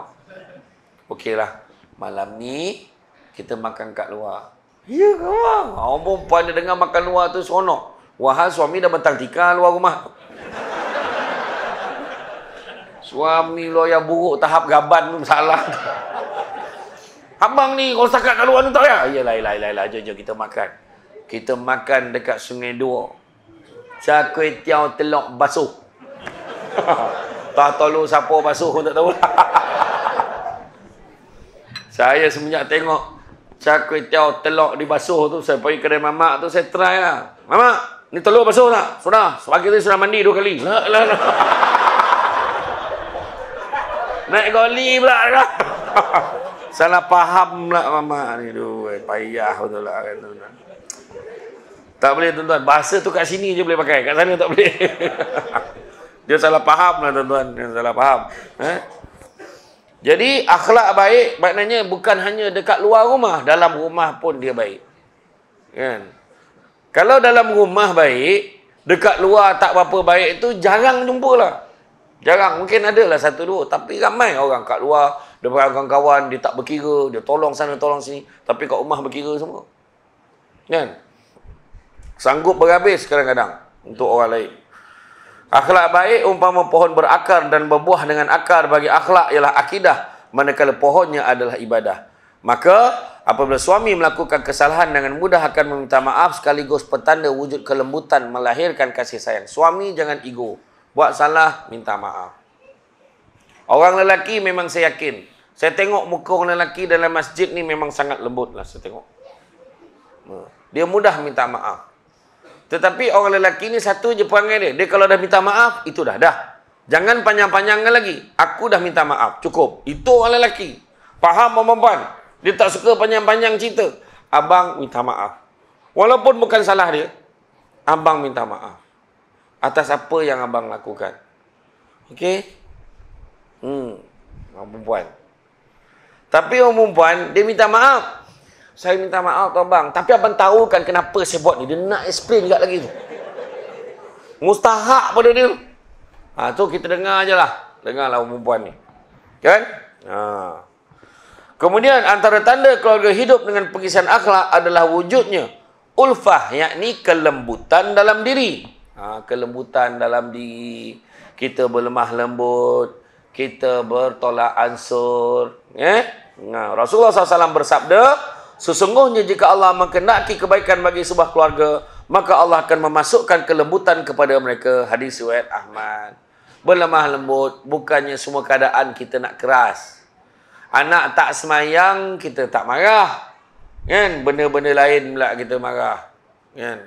Okeylah, malam ni kita makan kat luar. Ya ke bang? Orang perempuan dia dengar makan luar tu seronok. Wahal suami dah bentang tikar luar rumah. Suami lo yang buruk tahap gaban tu salah. Abang ni kau setakat kat luar tu tak ya? Yalah, jom kita makan. Kita makan dekat Sungai Dua. Char kway teow telok basuh. Tak tahu siapa basuh pun tak tahu. Saya semenjak tengok char kway teow telok dibasuh tu, saya pergi kedai mamak tu, saya try lah. Mamak, ni telur basuh tak? Sudah. Pagi tadi sudah mandi 2 kali. Lah. Naik goli pula. Salah faham pula mamak ni. Payah betul lah kan tuan-tuan. Tak boleh tuan-tuan. Bahasa tu kat sini je boleh pakai. Kat sana tak boleh. Dia salah faham lah tuan-tuan. Dia salah faham. Jadi akhlak baik maknanya bukan hanya dekat luar rumah. Dalam rumah pun dia baik. Kan? Kalau dalam rumah baik, dekat luar tak berapa baik tu jarang jumpa lah. Jarang. Mungkin adalah 1-2. Tapi ramai orang kat luar, dia kawan-kawan, dia tak berkira, dia tolong sana, tolong sini. Tapi kat rumah berkira semua. Kan? Sanggup berhabis kadang-kadang untuk orang lain. Akhlak baik umpama pohon berakar dan berbuah dengan akar bagi akhlak ialah akidah, manakala pohonnya adalah ibadah. Maka apabila suami melakukan kesalahan dengan mudah akan meminta maaf sekaligus petanda wujud kelembutan melahirkan kasih sayang. Suami jangan ego. Buat salah, minta maaf. Orang lelaki memang saya yakin. Saya tengok muka orang lelaki dalam masjid ni memang sangat lembut lah saya tengok. Dia mudah minta maaf. Tetapi orang lelaki ni satu je perangai dia. Dia kalau dah minta maaf, itu dah. Jangan panjang-panjangkan lagi. Aku dah minta maaf. Cukup. Itu orang lelaki. Faham perempuan? Dia tak suka panjang-panjang cerita. Abang minta maaf. Walaupun bukan salah dia, abang minta maaf. Atas apa yang abang lakukan. Okey? Orang perempuan. Tapi orang perempuan, dia minta maaf. Saya minta maaf tu abang. Tapi abang tahu kan kenapa saya buat ni. Dia nak explain juga lagi tu. Mustahak pada dia. Tu kita dengar je lah. Dengarlah orang perempuan ni. Kan? Kemudian antara tanda keluarga hidup dengan pengisian akhlak adalah wujudnya ulfah, yakni kelembutan dalam diri. Kelembutan dalam diri. Kita berlemah lembut. Kita bertolak ansur. Rasulullah SAW bersabda, sesungguhnya jika Allah menghendaki kebaikan bagi sebuah keluarga, maka Allah akan memasukkan kelembutan kepada mereka. Hadis riwayat Ahmad. Berlemah lembut, bukannya semua keadaan kita nak keras. Anak tak semayang, kita tak marah. Kan? Benda-benda lain pula kita marah. Kan?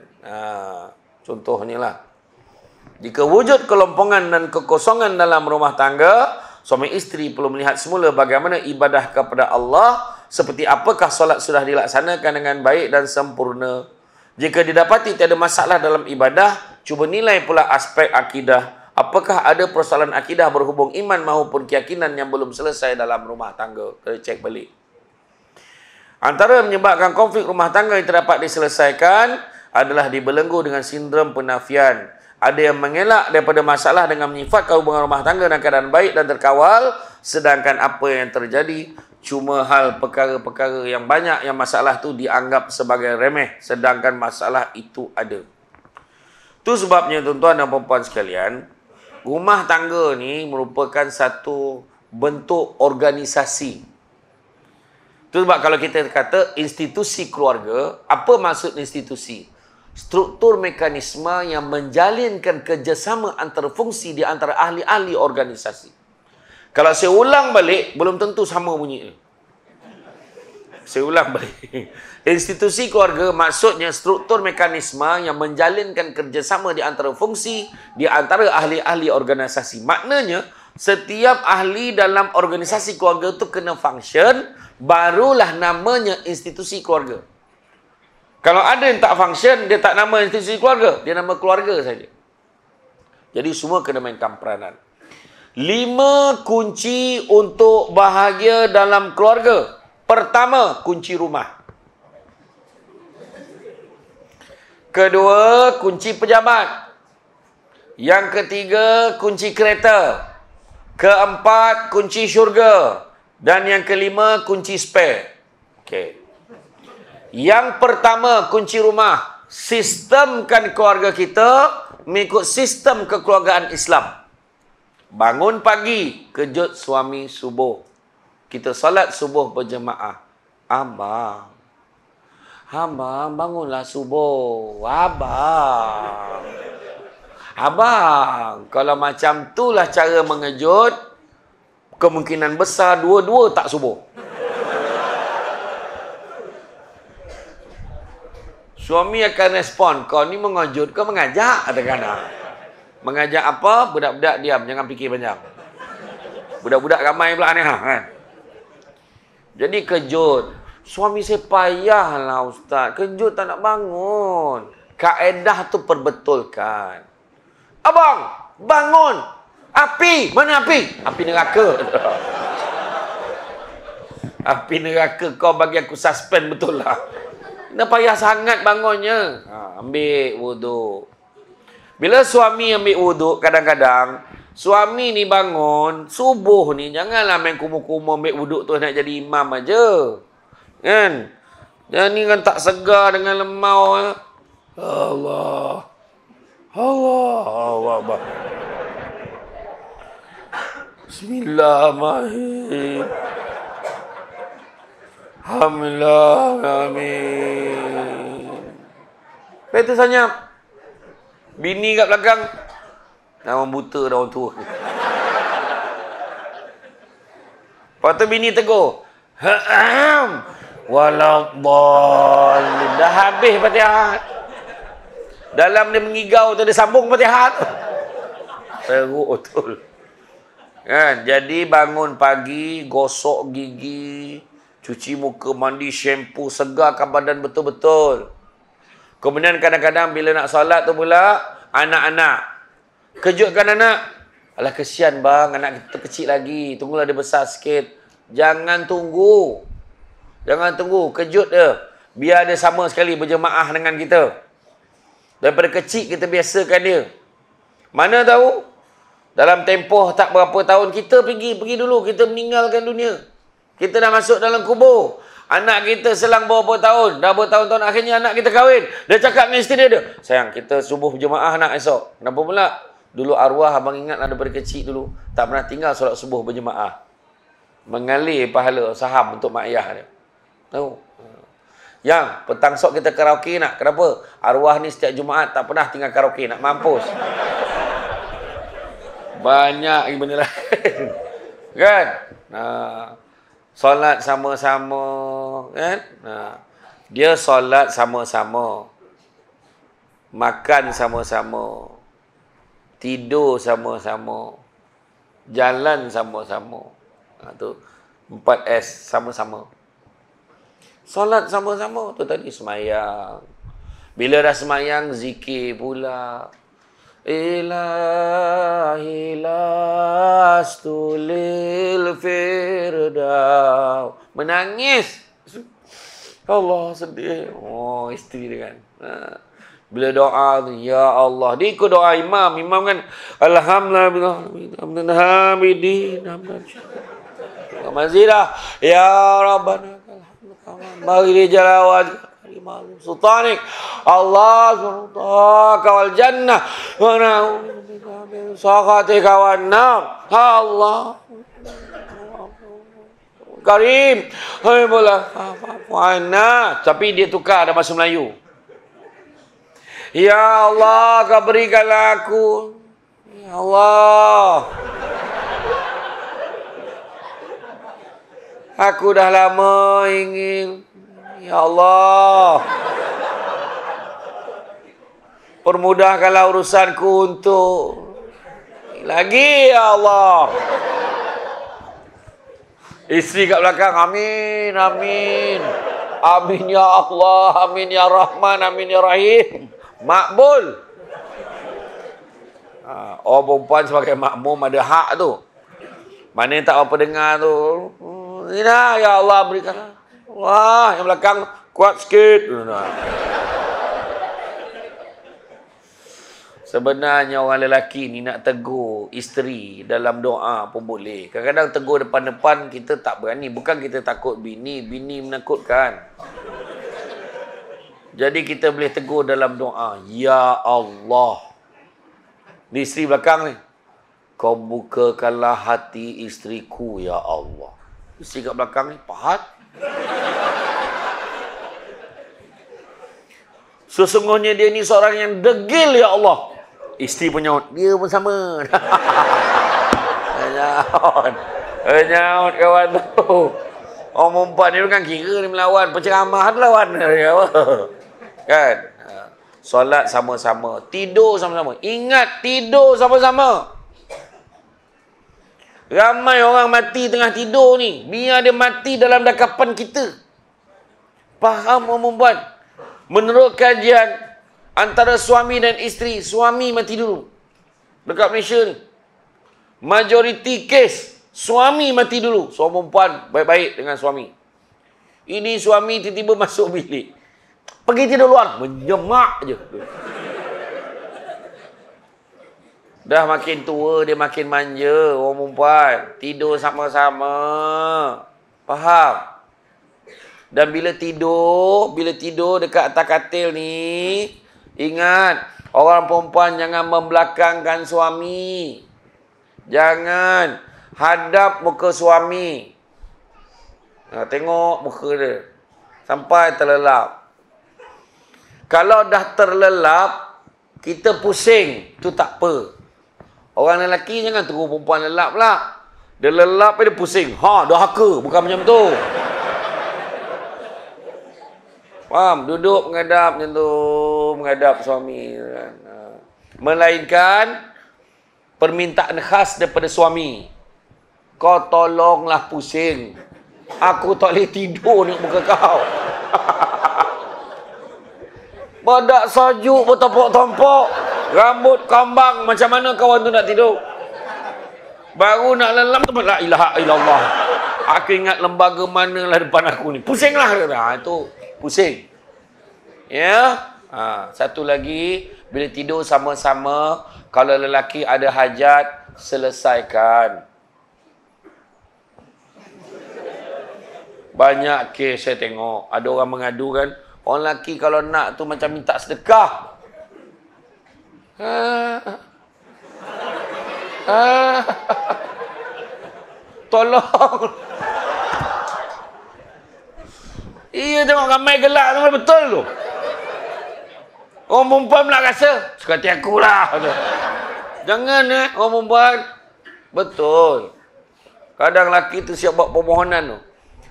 Contohnya lah. Jika wujud kelompongan dan kekosongan dalam rumah tangga, suami isteri perlu melihat semula bagaimana ibadah kepada Allah, seperti apakah solat sudah dilaksanakan dengan baik dan sempurna. Jika didapati tiada masalah dalam ibadah, cuba nilai pula aspek akidah. Apakah ada persoalan akidah berhubung iman maupun keyakinan yang belum selesai dalam rumah tangga. Kita cek balik. Antara menyebabkan konflik rumah tangga yang terdapat diselesaikan adalah dibelenggu dengan sindrom penafian. Ada yang mengelak daripada masalah dengan menyifatkan hubungan rumah tangga dalam keadaan baik dan terkawal, sedangkan apa yang terjadi cuma hal perkara-perkara yang banyak yang masalah tu dianggap sebagai remeh, sedangkan masalah itu ada. Itu sebabnya tuan-tuan dan puan-puan sekalian, rumah tangga ni merupakan satu bentuk organisasi. Itu sebab kalau kita kata institusi keluarga, apa maksud institusi? Struktur mekanisme yang menjalinkan kerjasama antara fungsi di antara ahli-ahli organisasi. Kalau saya ulang balik, belum tentu sama bunyinya. Saya ulang balik. Institusi keluarga maksudnya struktur mekanisme yang menjalinkan kerjasama di antara fungsi di antara ahli-ahli organisasi. Maknanya, setiap ahli dalam organisasi keluarga itu kena function, barulah namanya institusi keluarga. Kalau ada yang tak function, dia tak nama institusi keluarga, dia nama keluarga saja. Jadi semua kena mainkan peranan. 5 kunci untuk bahagia dalam keluarga. Pertama, kunci rumah. Kedua, kunci pejabat. Yang ketiga, kunci kereta. Keempat, kunci syurga. Dan yang kelima, kunci spare. Okey. Yang pertama, kunci rumah. Sistemkan keluarga kita mengikut sistem kekeluargaan Islam. Bangun pagi, kejut suami subuh. Kita salat subuh berjemaah. Abang, bangunlah subuh. Abang, kalau macam itulah cara mengejut, kemungkinan besar dua-dua tak subuh. Suami akan respon, kau ni mengejut ke mengajak? Katakanlah. Mengajak apa? Budak-budak diam, jangan fikir panjang. Budak-budak ramai pula ni kan. Jadi kejut. Suami saya payahlah ustaz. Kejut tak nak bangun. Kaedah tu perbetulkan. Abang, bangun. Api, mana api? Api neraka. Api neraka kau bagi aku suspend betul lah. Dah payah sangat bangunnya. Ambil wuduk. Bila suami ambil wuduk, kadang-kadang suami ni bangun, subuh ni, janganlah main kumuh-kumuh ambil wuduk tu nak jadi imam aja. Kan? Jangan ni kan tak segar dengan lemau. Allah. Bismillahirrahmanirrahim. Alhamdulillah. Amin. Lepas tu senyap. Bini kat belakang. Dah orang buta, dah orang tua. Lepas tu bini tegur. Walaupun dah habis Fatihah. Dalam dia mengigau tu dia sambung Fatihah. Teruk betul. Kan? Jadi bangun pagi, gosok gigi, cuci muka, mandi, shampoo, segarkan badan betul-betul. Kemudian kadang-kadang bila nak solat tu pula, anak-anak. Kejutkan anak. Alah kesian bang, anak kita kecil lagi. Tunggulah dia besar sikit. Jangan tunggu. Kejut dia. Biar dia sama sekali berjemaah dengan kita. Daripada kecil kita biasakan dia. Mana tahu? Dalam tempoh tak berapa tahun, kita pergi dulu. Kita meninggalkan dunia. Kita dah masuk dalam kubur. Anak kita selang berapa tahun. Dah bertahun-tahun akhirnya anak kita kahwin. Dia cakap dengan isteri dia. Sayang, kita subuh berjemaah nak esok. Kenapa pula? Dulu arwah abang ingatlah daripada kecil dulu. Tak pernah tinggal solat subuh berjemaah. Mengalir pahala saham untuk mak ayah dia. Tahu? Yang petang sok kita karaoke nak. Kenapa? Arwah ni setiap Jumaat tak pernah tinggal karaoke. Nak mampus. Banyak benda lain. Kan? Solat sama-sama. Kan? Dia solat sama-sama. Makan sama-sama. tidur sama-sama, jalan sama-sama. Tu 4S, sama-sama. Solat sama-sama, tu tadi semayang. Bila dah semayang, zikir pula. Ilahi lastulil firdaus. Menangis. Allah sedih. Oh, isteri dia kan. Bila doa tu, ya Allah. Dia ikut doa imam. Imam kan, Alhamdulillah. Mazidah. Ya Rabbana. Bagi dia jalawat. Sultanik. Allah SWT kawal jannah. Wa na'udzu sakhatika wan nar. Allah. Karim. Hai bola. Wana. Tapi dia tukar dalam bahasa Melayu. Ya Allah, kau berikanlah aku. Ya Allah. Aku dah lama ingin. Ya Allah. Permudahkanlah urusanku untuk lagi, ya Allah. Isteri kat belakang, amin, amin. Amin ya Allah, amin ya Rahman, amin ya Rahim. Makbul. Orang perempuan sebagai makmum ada hak tu. Mana yang tak apa dengar tu. Ina, ya Allah berikanlah. Wah, yang belakang kuat sikit. Sebenarnya orang lelaki ni nak tegur isteri dalam doa pun boleh. Kadang-kadang tegur depan-depan kita tak berani. Bukan kita takut bini, bini menakutkan. Jadi kita boleh tegur dalam doa. Ya Allah. Di isteri belakang ni. Kau bukakanlah hati isteriku, ya Allah. Isteri kat belakang ni, pahat. Sesungguhnya dia ni seorang yang degil, ya Allah. Isteri pun nyaut. Dia pun sama. Nyaut kawan tu. Orang perempuan ni kan kira ni melawan. Penceramah tu lawan. Kan? Solat sama-sama. Tidur sama-sama. Ingat, tidur sama-sama. Ramai orang mati tengah tidur ni. Biar dia mati dalam dakapan kita. Faham orang perempuan? Menurut kajian, antara suami dan isteri, suami mati dulu. Dekat Malaysia ni. Majoriti kes, suami mati dulu. Seorang perempuan baik-baik dengan suami. Ini suami tiba-tiba masuk bilik. Pergi tidur luar. Menyemak je. Dah makin tua, dia makin manja. Orang perempuan. Tidur sama-sama. Faham? Dan bila tidur dekat atas katil ni, ingat, orang perempuan jangan membelakangkan suami. Jangan hadap muka suami. Tengok muka dia. Sampai terlelap. Kalau dah terlelap, kita pusing. Itu tak apa. Orang lelaki jangan tunggu perempuan lelap pula. Dia lelap dia pusing. Dah haka. Bukan macam tu. Faham? Duduk menghadap macam tu. Menghadap suami. Melainkan permintaan khas daripada suami. Kau tolonglah pusing. Aku tak boleh tidur ni muka kau. Badak sajuk bertompok-tompok. Rambut kambang. Macam mana kawan tu nak tidur? Baru nak lelam tu. La ilaha illallah. Aku ingat lembaga manalah depan aku ni. Pusinglah. Itu pusing. Ya. Satu lagi. Bila tidur sama-sama. Kalau lelaki ada hajat. Selesaikan. Banyak kes saya tengok. Ada orang mengadu kan. Orang lelaki kalau nak tu macam minta sedekah. Tolong. Iya, tengok ramai gelak tu betul tu. Orang perempuan pula rasa suka hati aku lah. Jangan orang perempuan. Betul. Kadang lelaki tu siap buat permohonan tu.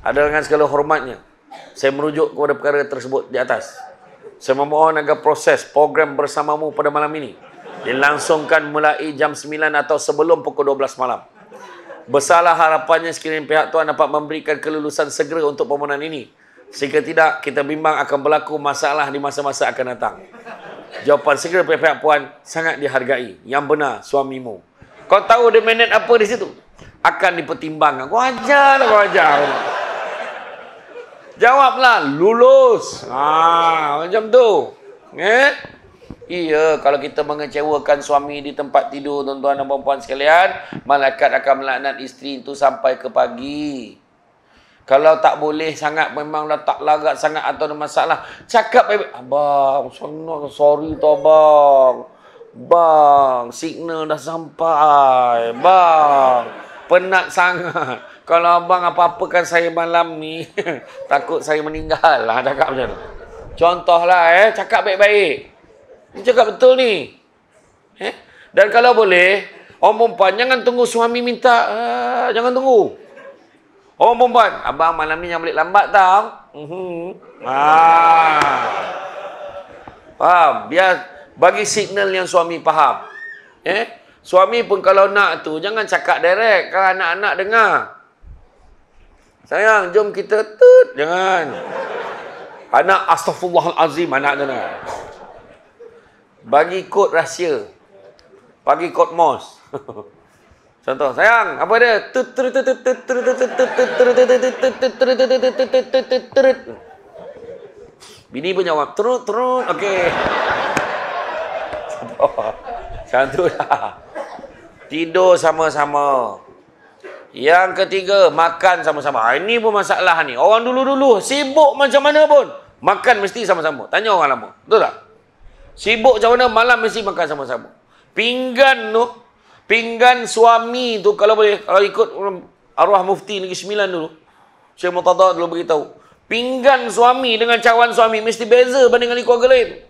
Ada dengan segala hormatnya. Saya merujuk kepada perkara tersebut di atas. Saya memohon agar proses program bersamamu pada malam ini Dilangsungkan mulai jam 9 atau sebelum pukul 12 malam. Besarlah harapannya sekiranya pihak tuan dapat memberikan kelulusan segera untuk permohonan ini. Jika tidak, kita bimbang akan berlaku masalah di masa-masa akan datang. Jawapan segera pihak puan sangat dihargai. Yang benar, suamimu. Kau tahu dia minat apa di situ? Akan dipertimbangkan. Kau ajar lah, kau ajar. Jawablah, lulus. Macam tu. Iya, kalau kita mengecewakan suami di tempat tidur, tuan-tuan dan puan-puan sekalian, malaikat akan melaknat isteri itu sampai ke pagi. Kalau tak boleh sangat, memanglah tak larat sangat atau ada masalah, cakap baik-baik. Abang, sorry tu abang. Bang, signal dah sampai. Bang, penat sangat. Kalau abang apa-apakan saya malam ni, takut saya meninggal lah. Cakap macam tu. Contohlah, cakap baik-baik. Ini cakap betul ni. Dan kalau boleh, orang perempuan jangan tunggu suami minta. Jangan tunggu. Orang perempuan, abang malam ni jangan balik lambat tau. Faham? Biar bagi signal yang suami faham. Suami pun kalau nak tu, jangan cakap direct. Kalau anak-anak dengar. Sayang, jom kita tut. Jangan. Anak astaghfirullahalazim, anak dengar. Bagi kod rahsia. Bagi kod MOS. Contoh, sayang, apa dia? Bini pun jawab, terut. Okey. Macam tu lah. Tidur sama-sama. Yang ketiga, makan sama-sama. Ini pun masalah ni. Orang dulu-dulu sibuk macam mana pun, makan mesti sama-sama. Tanya orang lama. Betul tak? Sibuk macam mana, malam mesti makan sama-sama. Pinggan suami tu kalau boleh, kalau ikut arwah mufti Negeri Sembilan dulu, Syekh Murtada dulu beritahu, pinggan suami dengan cawan suami mesti beza banding dengan keluarga lain.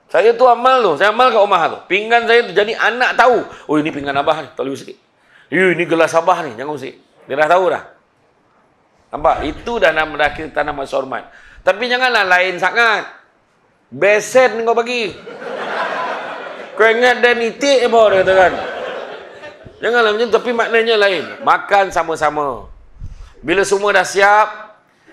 Saya tu amal tu, saya amal kat rumah tu. Pinggan saya tu, jadi anak tahu, oh ini pinggan abah ni, tak boleh usik. Ini gelas abah ni, jangan usik. Dia dah tahu dah. Nampak? Itu dah kita tanam rasa hormat. Tapi janganlah lain sangat. Besen kau bagi. Kau ingat dan itik apa dia katakan. Janganlah macam tu, tapi maknanya lain. Makan sama-sama. Bila semua dah siap,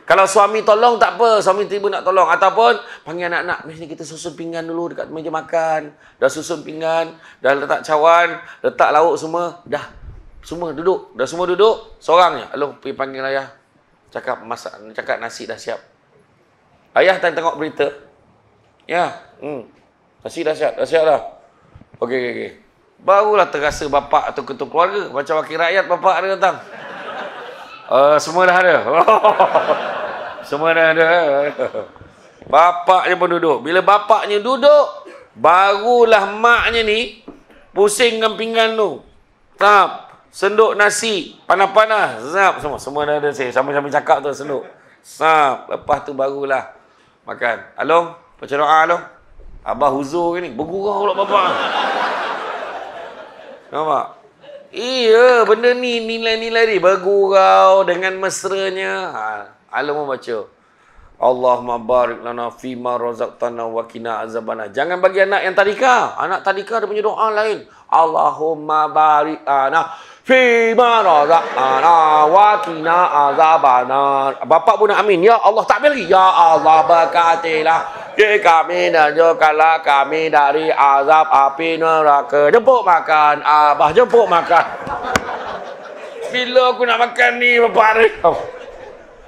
kalau suami tolong tak apa, suami tiba nak tolong. Ataupun panggil anak-anak, mesti kita susun pinggan dulu dekat meja makan. Dah susun pinggan, dah letak cawan, letak lauk semua. Dah semua duduk. Dah semua duduk, seorang je. Lalu pergi panggil ayah. Cakap masak, cakap nasi dah siap. Ayah tengok berita. Ya, nasi dah siap dah. Okey. Barulah terasa bapak atau ketua keluarga. Macam wakil rakyat bapak ada datang. Semua dah ada. Semua dah ada. Bapaknya pun duduk. Bila bapaknya duduk, barulah maknya ni pusing dengan pinggan tu. Tap, senduk nasi, panas-panas. Zap, semua dah ada. Sambil-sambil cakap tu senduk. Sap, lepas tu barulah makan. Along, baca doa along. Abah huzur ni, bergurau pula bapak. Nampak? Iya, benda ni nilai-nilai ni bergurau dengan mesranya. Along baca. Allahumma barik lana fima razaqtana wa qina azabana. Jangan bagi anak yang tadika. Anak tadika dia punya doa lain. Allahumma barik lana fima razaqtana wa qina azabana. Bapak pun nak amin. Ya Allah, tak lagi. Ya Allah, berkatilah kami dan jauhkanlah kami dari azab api neraka. Jemput makan, abah jemput makan. Bila aku nak makan ni bapak ni?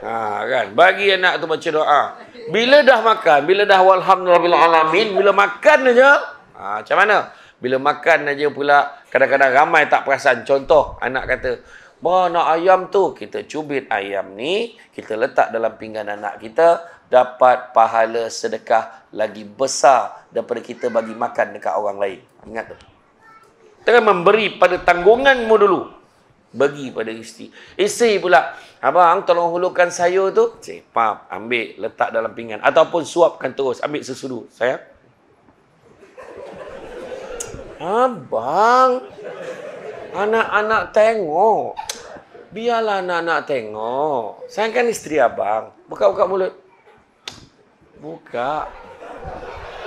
Kan, bagi anak tu baca doa. Bila dah makan, bila dah walhamdulillahirabbil bila makan aja, macam mana? Bila makan aja pula kadang-kadang ramai tak perasan. Contoh, anak kata, "Bah, nak ayam tu." Kita cubit ayam ni, kita letak dalam pinggan anak kita, dapat pahala sedekah lagi besar daripada kita bagi makan dekat orang lain. Ingat tu. Jangan memberi pada tanggunganmu dulu. Bagi pada isteri. Isteri pula, abang tolong hulurkan sayur tu. Pap, ambil, letak dalam pinggan. Ataupun suapkan terus, ambil sesudu. Sayang. Abang, anak-anak tengok. Biarlah anak-anak tengok. Sayang kan isteri abang. Buka-buka mulut. Buka.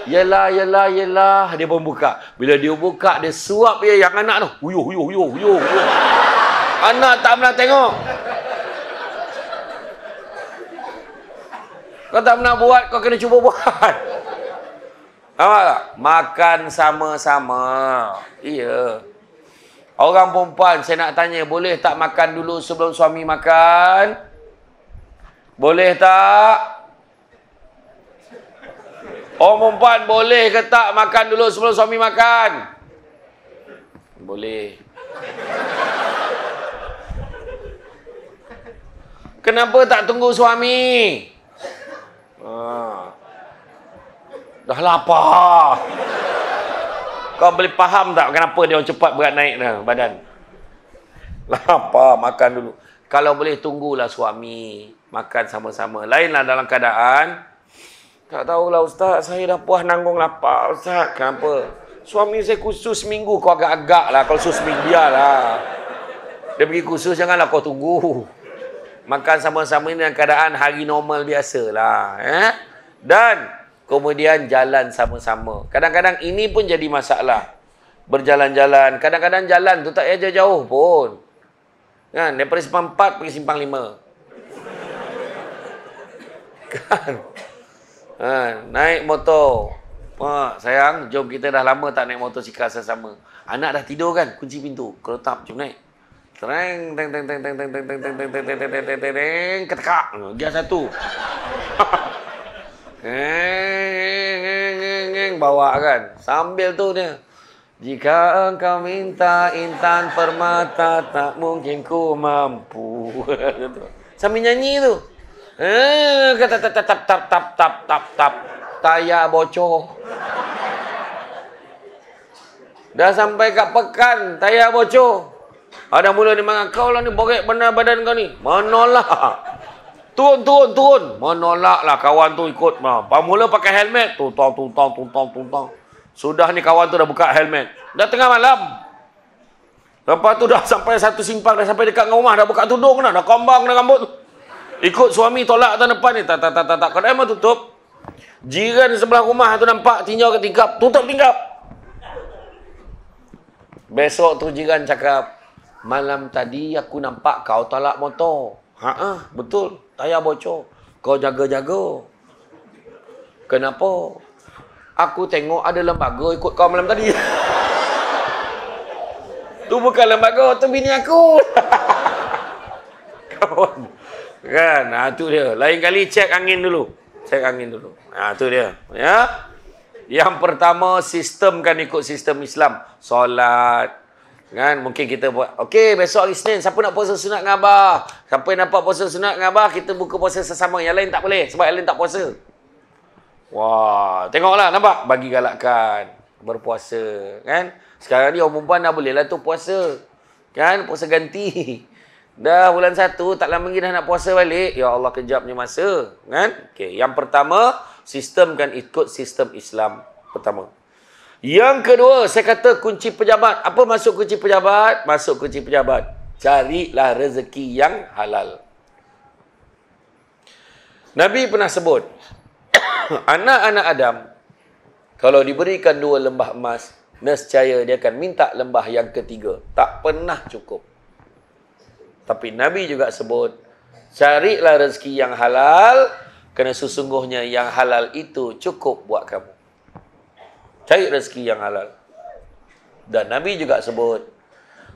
Yelah. Dia pun buka. Bila dia buka, dia suap dia yang anak tu. Huyuh. Anak tak pernah tengok. Kau tak pernah buat, kau kena cuba buat. Nampak tak? Makan sama-sama. Iya. Orang perempuan, saya nak tanya, boleh tak makan dulu sebelum suami makan? Boleh tak? Orang perempuan, boleh ke tak makan dulu sebelum suami makan? Boleh. Kenapa tak tunggu suami? Dah lapar. Kau boleh faham tak kenapa dia orang cepat berat naik dah badan? Lapar, makan dulu. Kalau boleh tunggulah suami makan sama-sama. Lainlah dalam keadaan tak tahulah ustaz, saya dah puas nanggung lapar ustaz. Kenapa? Suami saya kursus seminggu, kau agak-agak lah. Kalau kursus seminggu, biarlah. Dia pergi kursus, janganlah kau tunggu. Makan sama-sama ini dalam keadaan hari normal biasalah. Dan kemudian jalan sama-sama. Kadang-kadang ini pun jadi masalah. Berjalan-jalan. Kadang-kadang jalan tu tak payah jauh pun. Kan? Daripada simpang 4 pergi simpang 5. Kan? Naik motor. Sayang, jom kita dah lama tak naik motosikal sama-sama. Anak dah tidur kan? Kunci pintu. Kalau tak, jom naik. Tereng, ketekak. Dia satu. Bawa kan. Sambil tu dia. Jika engkau minta intan permata, tak mungkin ku mampu. Sambil nyanyi tu. Kata tap. Tayak bocor. Dah sampai kat pekan, tayak bocor. Ada mula dia mangan, kau lah ni borek benar badan kau ni. Menolak. Turun. Menolaklah kawan tu ikut. Mula pakai helmet. Tuntang. Sudah ni kawan tu dah buka helmet. Dah tengah malam. Lepas tu dah sampai satu simpang, dah sampai dekat rumah, dah buka tudung dah. Dah kombang dah rambut tu. Ikut suami tolak atas depan ni. Tak. Kedai memang tutup. Jiran sebelah rumah tu nampak tinjau ke tingkap. Tutup tingkap. Besok tu jiran cakap, malam tadi aku nampak kau tolak motor. Betul. Tayar bocor. Kau jaga-jaga. Kenapa? Aku tengok ada lembaga ikut kau malam tadi. Tu bukan lembaga, tu bini aku. Kawan. Kan? Tu dia. Lain kali cek angin dulu. Tu dia. Ya. Yang pertama, sistemkan ikut sistem Islam. Solat. Kan? Mungkin kita buat. Okey, besok hari Senin. Siapa nak puasa sunat dengan Abah? Siapa yang nampak puasa sunat dengan Abah, kita buka puasa sesama. Yang lain tak boleh. Sebab yang lain tak puasa. Wah. Tengoklah. Nampak? Bagi galakkan. Berpuasa. Kan? Sekarang ni orang perempuan dah boleh lah tu puasa. Kan? Puasa ganti. Dah bulan 1, tak lama lagi dah nak puasa balik. Ya Allah, kejapnya masa. Kan? Okey. Yang pertama, sistemkan ikut sistem Islam. Pertama. Yang kedua, saya kata kunci pejabat. Apa masuk kunci pejabat? Masuk kunci pejabat. Carilah rezeki yang halal. Nabi pernah sebut, anak-anak Adam, kalau diberikan 2 lembah emas, nescaya dia akan minta lembah yang ketiga. Tak pernah cukup. Tapi Nabi juga sebut, carilah rezeki yang halal, kerana sesungguhnya yang halal itu cukup buat kamu. Cari rezeki yang halal. Dan Nabi juga sebut,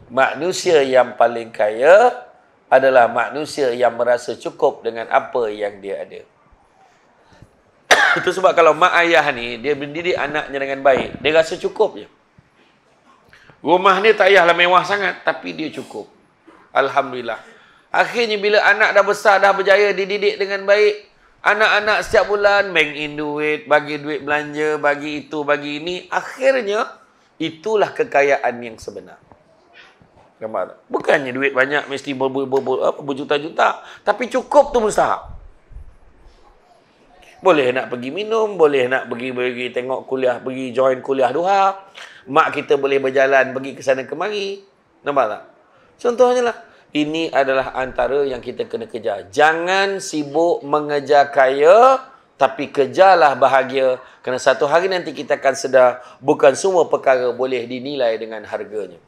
manusia yang paling kaya adalah manusia yang merasa cukup dengan apa yang dia ada. Itu sebab kalau mak ayah ni, dia mendidik anaknya dengan baik, dia rasa cukup je. Rumah ni tak payahlah mewah sangat, tapi dia cukup. Alhamdulillah. Akhirnya bila anak dah besar, dah berjaya, dididik dengan baik, anak-anak setiap bulan bank in duit, bagi duit belanja, bagi itu, bagi ini. Akhirnya, itulah kekayaan yang sebenar. Nampak tak? Bukannya duit banyak, mesti berjuta-juta. Tapi cukup tu mustahak. Boleh nak pergi minum, boleh nak pergi tengok kuliah, pergi join kuliah duha. Mak kita boleh berjalan, pergi ke sana kemari. Nampak tak? Contohnya lah. Ini adalah antara yang kita kena kejar. Jangan sibuk mengejar kaya, tapi kejarlah bahagia, kerana satu hari nanti kita akan sedar bukan semua perkara boleh dinilai dengan harganya.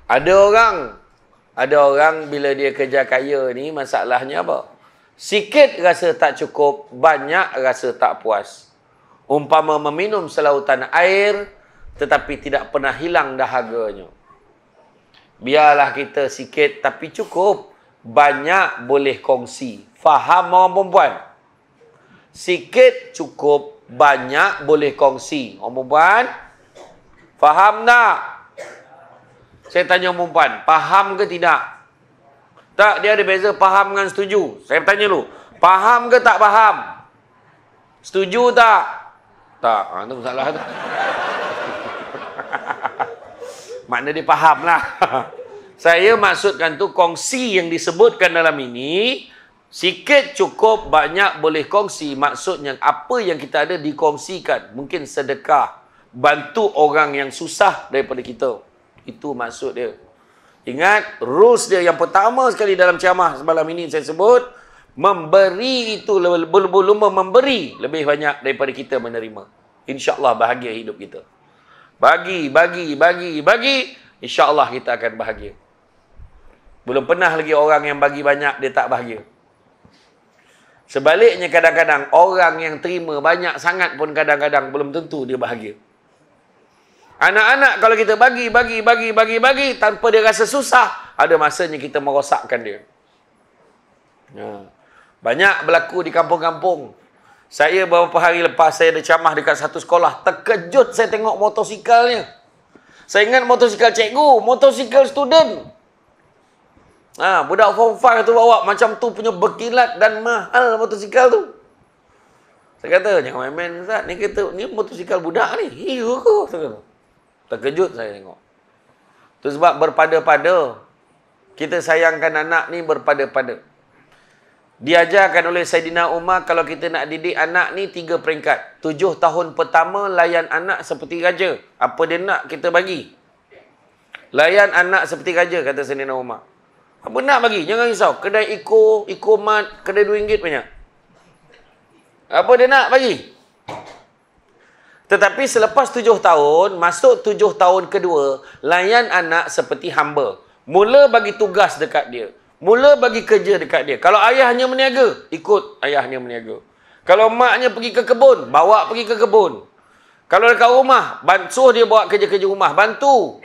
Ada orang bila dia kerja kaya ni, masalahnya apa? Sikit rasa tak cukup, banyak rasa tak puas. Umpama meminum selautan air, tetapi tidak pernah hilang dahaganya. Biarlah kita sikit tapi cukup, banyak boleh kongsi. Faham orang perempuan? Sikit cukup, banyak boleh kongsi. Orang perempuan, faham tak? Saya tanya orang perempuan, faham ke tidak? Tak, dia ada beza faham dengan setuju. Saya tanya dulu, faham ke tak faham? Setuju tak? Tak, itu masalah tu. Makna dia faham lah. Saya maksudkan tu kongsi yang disebutkan dalam ini, sikit cukup, banyak boleh kongsi. Maksudnya apa yang kita ada dikongsikan. Mungkin sedekah, bantu orang yang susah daripada kita. Itu maksud dia. Ingat, rules dia yang pertama sekali dalam ceramah semalam ini saya sebut, memberi itu lumba memberi lebih banyak daripada kita menerima. InsyaAllah bahagia hidup kita. Bagi, InsyaAllah kita akan bahagia. Belum pernah lagi orang yang bagi banyak, dia tak bahagia. Sebaliknya kadang-kadang, orang yang terima banyak sangat pun kadang-kadang belum tentu dia bahagia. Anak-anak kalau kita bagi, tanpa dia rasa susah, ada masanya kita merosakkan dia. Banyak berlaku di kampung-kampung. Saya beberapa hari lepas, saya ada ceramah dekat satu sekolah. Terkejut saya tengok motosikalnya. Saya ingat motosikal cikgu, motosikal student. Budak form 5 tu bawa macam tu punya berkilat dan mahal motosikal tu. Saya kata, jangan main-main Ustaz. Ni kata, ni motosikal budak ni. Iya ke? Saya kata. Terkejut saya tengok. Itu sebab berpada-pada. Kita sayangkan anak ni berpada-pada. Diajarkan oleh Saidina Umar, kalau kita nak didik anak ni 3 peringkat. 7 tahun pertama layan anak seperti raja. Apa dia nak kita bagi. Layan anak seperti raja, kata Saidina Umar. Apa nak bagi? Jangan risau. Kedai Iko Mat, kedai RM2 banyak. Apa dia nak bagi? Tetapi selepas 7 tahun, masuk 7 tahun kedua, layan anak seperti hamba. Mula bagi tugas dekat dia. Mula bagi kerja dekat dia. Kalau ayahnya meniaga, ikut ayahnya meniaga. Kalau maknya pergi ke kebun, bawa pergi ke kebun. Kalau dekat rumah, suruh dia bawa kerja-kerja rumah, bantu.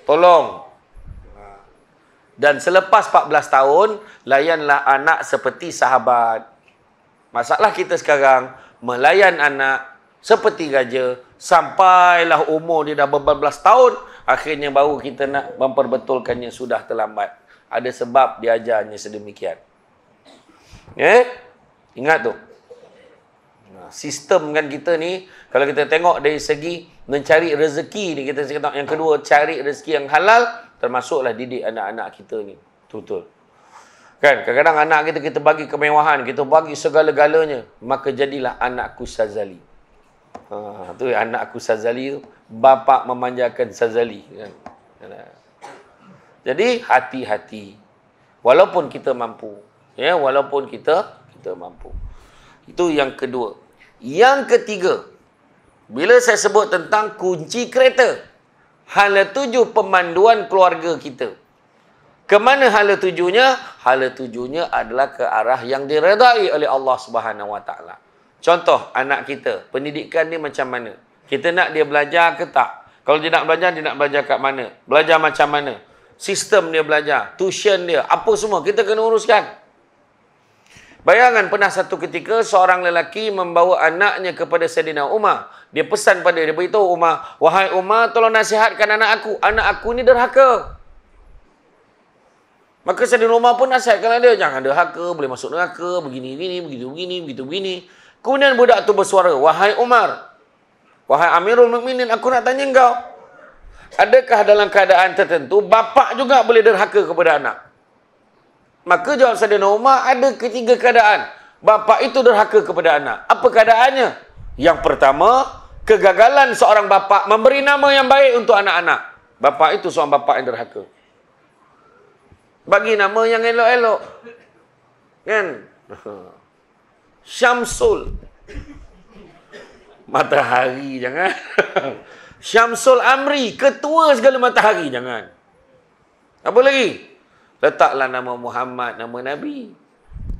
Tolong. Dan selepas 14 tahun, layanlah anak seperti sahabat. Masalah kita sekarang, melayan anak seperti raja, sampailah umur dia dah berbelas tahun, akhirnya baru kita nak memperbetulkannya sudah terlambat. Ada sebab diajarnya sedemikian. Ingat tu. Sistem kan kita ni, kalau kita tengok dari segi mencari rezeki ni, kita cakap yang kedua, cari rezeki yang halal, termasuklah didik anak-anak kita ni. Betul. Kan, kadang-kadang anak kita bagi kemewahan, kita bagi segala-galanya, maka jadilah anakku Sazali. Tu anakku Sazali tu, bapa memanjakan Sazali kan. Jadi hati-hati. Walaupun kita mampu, walaupun kita mampu. Itu yang kedua. Yang ketiga, bila saya sebut tentang kunci kereta, hala tuju pemanduan keluarga kita. Kemana hala tujunya? Hala tujunya adalah ke arah yang diredai oleh Allah Subhanahu Wa Taala. Contoh, anak kita, pendidikan dia macam mana? Kita nak dia belajar ke tak? Kalau dia nak belajar kat mana? Belajar macam mana? Sistem dia belajar, tuition dia, apa semua kita kena uruskan. Bayangkan pernah satu ketika seorang lelaki membawa anaknya kepada Saidina Umar. Dia pesan pada dia, beritahu Umar, wahai Umar, tolong nasihatkan anak aku ni derhaka. Maka Saidina Umar pun nasihatkan dia, jangan derhaka, boleh masuk neraka, begini, begitu begini. Kemudian budak tu bersuara, wahai Umar, wahai Amirul Mukminin, aku nak tanya engkau, adakah dalam keadaan tertentu bapa juga boleh derhaka kepada anak? Maka jawab Saidina Umar, ada ketiga keadaan bapa itu derhaka kepada anak. Apa keadaannya? Yang pertama, kegagalan seorang bapa memberi nama yang baik untuk anak-anak. Bapa itu seorang bapa yang derhaka. Bagi nama yang elok-elok. Kan? Syamsul. Matahari, jangan. Syamsul Amri, ketua segala matahari, jangan. Apa lagi? Letaklah nama Muhammad, nama Nabi.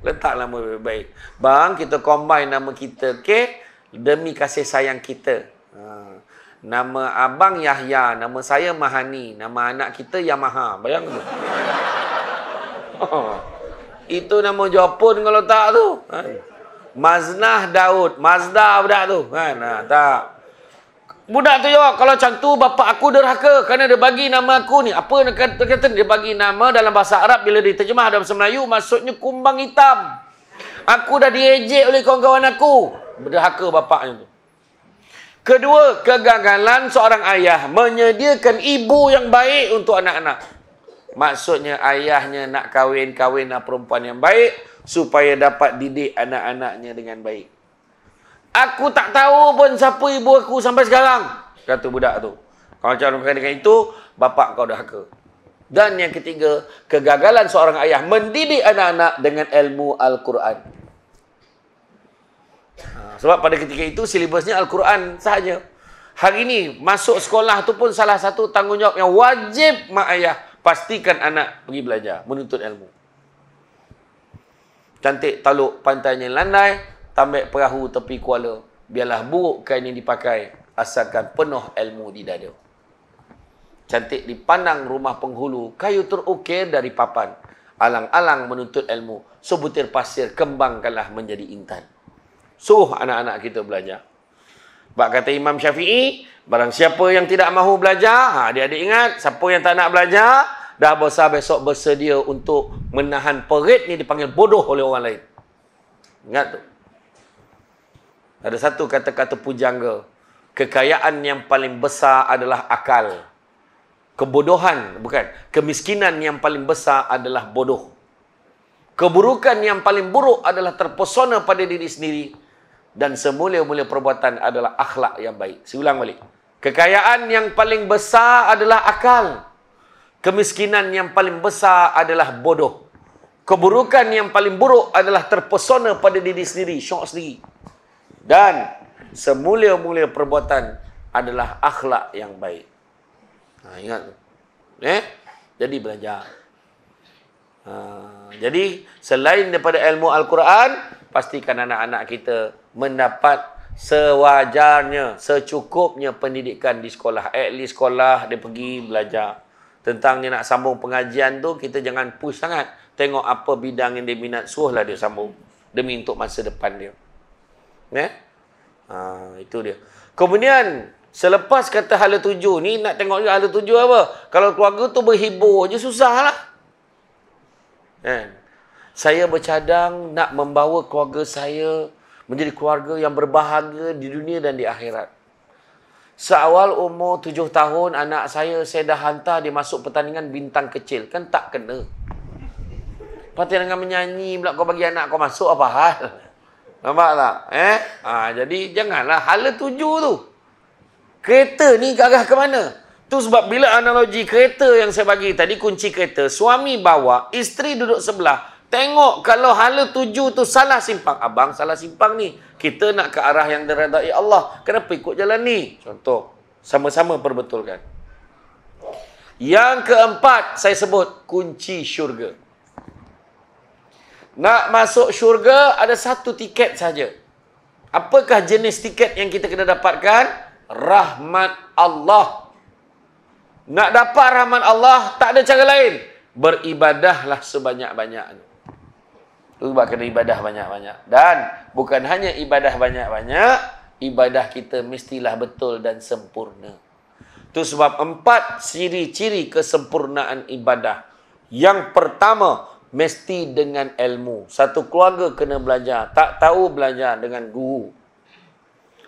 Letaklah nama baik-baik. Bang, kita combine nama kita, okey? Demi kasih sayang kita. Nama abang Yahya, nama saya Mahani, nama anak kita Yamaha. Bayang tu. Itu nama Jepun kalau tak tu. Maznah Daud, Mazda budak tu. Kan? Tak. Budak tu jawab, kalau macam tu bapak aku derhaka kerana dia bagi nama aku ni. Apa dia kata? Dia bagi nama dalam bahasa Arab bila diterjemah dalam bahasa Melayu maksudnya kumbang hitam. Aku dah diejek oleh kawan-kawan aku. Derhaka bapaknya tu. Kedua, kegagalan seorang ayah menyediakan ibu yang baik untuk anak-anak. Maksudnya ayahnya nak kahwin-kahwinlah perempuan yang baik supaya dapat didik anak-anaknya dengan baik. Aku tak tahu pun siapa ibu aku sampai sekarang, kata budak tu. Kalau macam dengan itu, bapak kau derhaka. Dan yang ketiga, kegagalan seorang ayah mendidik anak-anak dengan ilmu Al-Quran. Sebab pada ketika itu silibusnya Al-Quran sahaja. Hari ini masuk sekolah tu pun salah satu tanggungjawab yang wajib mak ayah. Pastikan anak pergi belajar, menuntut ilmu. Cantik taluk pantainya landai, tambak perahu tepi kuala. Biarlah buruk kain yang dipakai, asalkan penuh ilmu di dada. Cantik dipandang rumah penghulu, kayu terukir dari papan. Alang-alang menuntut ilmu, sebutir pasir kembangkanlah menjadi intan. Suruh anak-anak kita belajar. Sebab kata Imam Syafi'i, barang siapa yang tidak mahu belajar, adik-adik ingat, siapa yang tak nak belajar, dah besar besok bersedia untuk menahan perit ni dipanggil bodoh oleh orang lain. Ingat tu. Ada satu kata-kata pujangga, kekayaan yang paling besar adalah akal. Kebodohan, bukan. Kemiskinan yang paling besar adalah bodoh. Keburukan yang paling buruk adalah terpesona pada diri sendiri. Dan semulia-mulia perbuatan adalah akhlak yang baik. Saya ulang balik. Kekayaan yang paling besar adalah akal. Kemiskinan yang paling besar adalah bodoh. Keburukan yang paling buruk adalah terpesona pada diri sendiri, syok sendiri. Dan semulia-mulia perbuatan adalah akhlak yang baik. Ingat tu. Jadi belajar. Jadi selain daripada ilmu Al-Quran, pastikan anak-anak kita mendapat sewajarnya, secukupnya pendidikan di sekolah. At least sekolah dia pergi belajar. Tentang dia nak sambung pengajian tu, kita jangan push sangat. Tengok apa bidang yang dia minat, suruhlah dia sambung. Demi untuk masa depan dia. Itu dia. Kemudian, selepas kata hala tuju ni, nak tengok juga hala tuju apa? Kalau keluarga tu berhibur je, susah lah. Saya bercadang nak membawa keluarga saya menjadi keluarga yang berbahagia di dunia dan di akhirat. Seawal umur 7 tahun, anak saya dah hantar dia masuk pertandingan bintang kecil. Kan tak kena. Lepas dengan menyanyi pula kau bagi anak kau masuk, apa hal? Nampak tak? Jadi janganlah hala tuju tu. Kereta ni ke arah ke mana? Tu sebab bila analogi kereta yang saya bagi tadi, kunci kereta, suami bawa, isteri duduk sebelah. Tengok kalau hala tuju tu salah simpang. Abang salah simpang ni. Kita nak ke arah yang diredai Allah. Kenapa ikut jalan ni? Contoh. Sama-sama perbetulkan. Yang keempat, saya sebut kunci syurga. Nak masuk syurga, ada satu tiket saja. Apakah jenis tiket yang kita kena dapatkan? Rahmat Allah. Nak dapat rahmat Allah, tak ada cara lain. Beribadahlah sebanyak-banyaknya. Sebab kena ibadah banyak-banyak. Dan bukan hanya ibadah banyak-banyak, ibadah kita mestilah betul dan sempurna. Itu sebab 4 ciri-ciri kesempurnaan ibadah. Yang pertama, mesti dengan ilmu. Satu keluarga kena belajar. Tak tahu belajar dengan guru.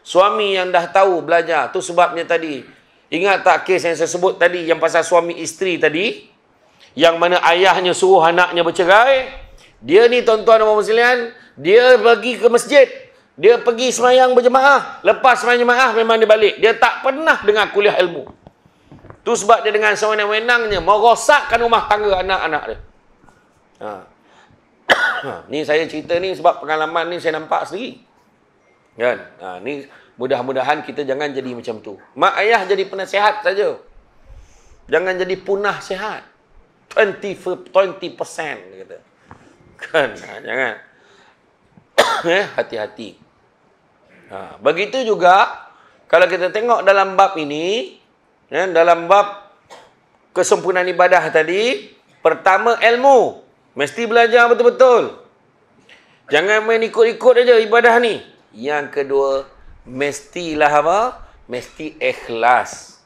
Suami yang dah tahu belajar. Itu sebabnya tadi. Ingat tak kes yang saya sebut tadi, yang pasal suami isteri tadi? Yang mana ayahnya suruh anaknya bercerai. Dia ni tuan-tuan dan puan sekalian, dia pergi ke masjid. Dia pergi semayang berjemaah. Lepas semayang jemaah, memang dia balik. Dia tak pernah dengar kuliah ilmu. Itu sebab dia dengan sewenang-wenangnya merosakkan rumah tangga anak-anak dia. Ni saya cerita ni sebab pengalaman ni saya nampak sendiri. Kan? Ni mudah-mudahan kita jangan jadi macam tu. Mak ayah jadi penasihat saja. Jangan jadi punah sihat. 20% dia kata. Kan? Jangan. Hati-hati. Begitu juga kalau kita tengok dalam bab ini, dalam bab kesempurnaan ibadah tadi, pertama ilmu. Mesti belajar betul-betul. Jangan main ikut-ikut aja ibadah ni. Yang kedua, mestilah apa? Mesti ikhlas.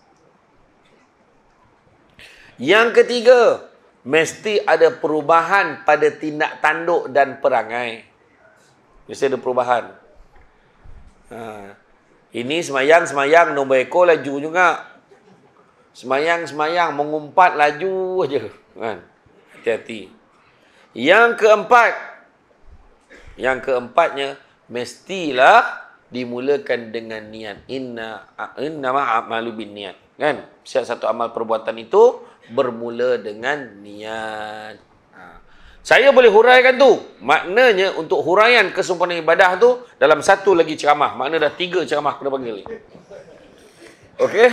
Yang ketiga, mesti ada perubahan pada tindak tanduk dan perangai. Mesti ada perubahan. Ini semayang nombor ekor laju juga. Semayang mengumpat laju aja. Kan? Hati-hati. Yang keempatnya, mestilah dimulakan dengan niat. Innama a'malu bin niat. Kan? Setiap satu amal perbuatan itu bermula dengan niat. Saya boleh huraikan tu. Maknanya untuk huraian kesempurnaan ibadah tu dalam satu lagi ceramah. Makna dah 3 ceramah kena panggil ni. Okey?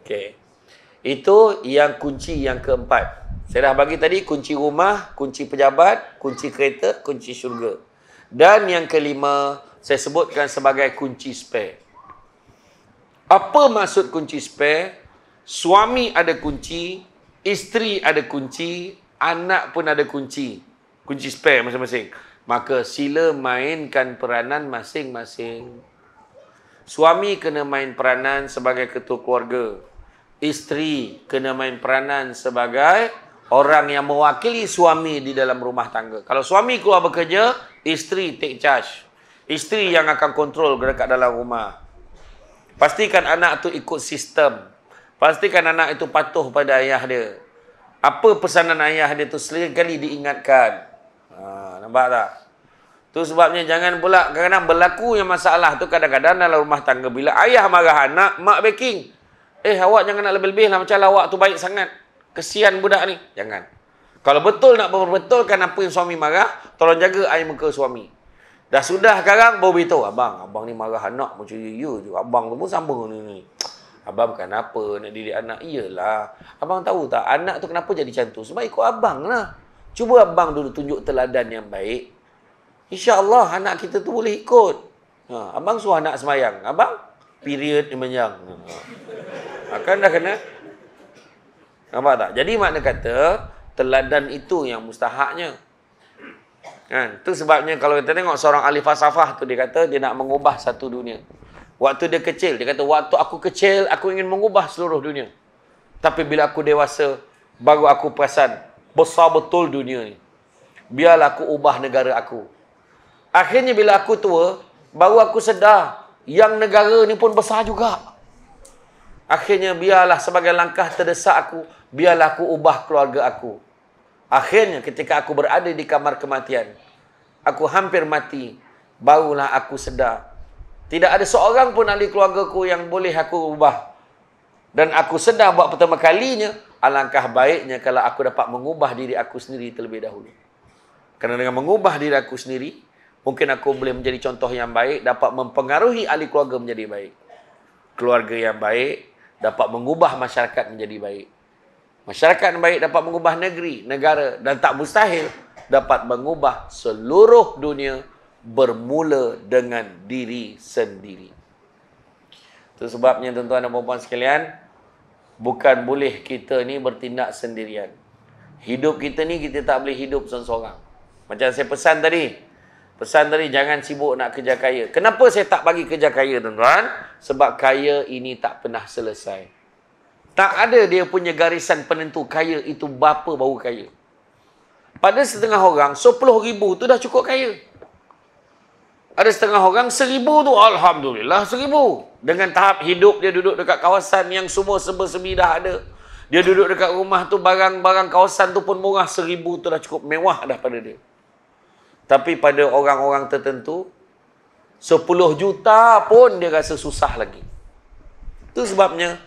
Okey. Itu yang kunci yang keempat. Saya dah bagi tadi kunci rumah, kunci pejabat, kunci kereta, kunci syurga. Dan yang kelima, saya sebutkan sebagai kunci spare. Apa maksud kunci spare? Suami ada kunci, isteri ada kunci, anak pun ada kunci. Kunci spare masing-masing. Maka sila mainkan peranan masing-masing. Suami kena main peranan sebagai ketua keluarga. Isteri kena main peranan sebagai orang yang mewakili suami di dalam rumah tangga. Kalau suami keluar bekerja, isteri take charge. Isteri yang akan kontrol dekat dalam rumah. Pastikan anak tu ikut sistem. Pastikan anak itu patuh pada ayah dia. Apa pesanan ayah dia tu sekali diingatkan. Nampak tak? Tu sebabnya jangan pula kadang-kadang berlaku yang masalah tu kadang-kadang dalam rumah tangga. Bila ayah marah anak, mak backing. Awak jangan nak lebih-lebih lah macam awak tu baik sangat. Kesian budak ni. Jangan. Kalau betul nak berbetulkan apa yang suami marah, tolong jaga air muka suami. Dah sudah sekarang baru beritahu, abang ni marah anak macam ya je. Abang tu pun sama ni. Abang bukan apa nak didik anak. Iyalah. Abang tahu tak anak tu kenapa jadi macam tu? Sebab ikut abang lah. Cuba abang dulu tunjuk teladan yang baik. InsyaAllah anak kita tu boleh ikut. Abang suruh anak semayang. Abang period dia menjang. Akan dah kena. Nampak tak? Jadi makna kata teladan itu yang mustahaknya. Kan? Itu sebabnya kalau kita tengok seorang ahli falsafah tu dia kata dia nak mengubah satu dunia. Waktu dia kecil, dia kata waktu aku kecil aku ingin mengubah seluruh dunia. Tapi bila aku dewasa baru aku perasan besar betul dunia ni. Biarlah aku ubah negara aku. Akhirnya bila aku tua baru aku sedar yang negara ni pun besar juga. Akhirnya biarlah sebagai langkah terdesak aku, biarlah aku ubah keluarga aku. Akhirnya ketika aku berada di kamar kematian, aku hampir mati, barulah aku sedar. Tidak ada seorang pun ahli keluargaku yang boleh aku ubah. Dan aku sedar buat pertama kalinya, alangkah baiknya kalau aku dapat mengubah diri aku sendiri terlebih dahulu. Kerana dengan mengubah diri aku sendiri, mungkin aku boleh menjadi contoh yang baik, dapat mempengaruhi ahli keluarga menjadi baik. Keluarga yang baik dapat mengubah masyarakat menjadi baik. Masyarakat yang baik dapat mengubah negeri, negara. Dan tak mustahil dapat mengubah seluruh dunia bermula dengan diri sendiri. Itu sebabnya tuan-tuan dan puan-puan sekalian, bukan boleh kita ni bertindak sendirian. Hidup kita ni kita tak boleh hidup seorang-seorang. Macam saya pesan tadi, jangan sibuk nak kerja kaya. Kenapa saya tak bagi kerja kaya tuan-tuan? Sebab kaya ini tak pernah selesai. Tak ada dia punya garisan penentu kaya itu berapa baru kaya. Pada setengah orang, 10,000 tu dah cukup kaya. Ada setengah orang 1,000 tu, alhamdulillah 1,000. Dengan tahap hidup dia duduk dekat kawasan yang semua serba-serbi dah ada. Dia duduk dekat rumah tu, barang-barang kawasan tu pun murah, 1,000 tu dah cukup mewah dah pada dia. Tapi pada orang-orang tertentu, 10 juta pun dia rasa susah lagi. Itu sebabnya,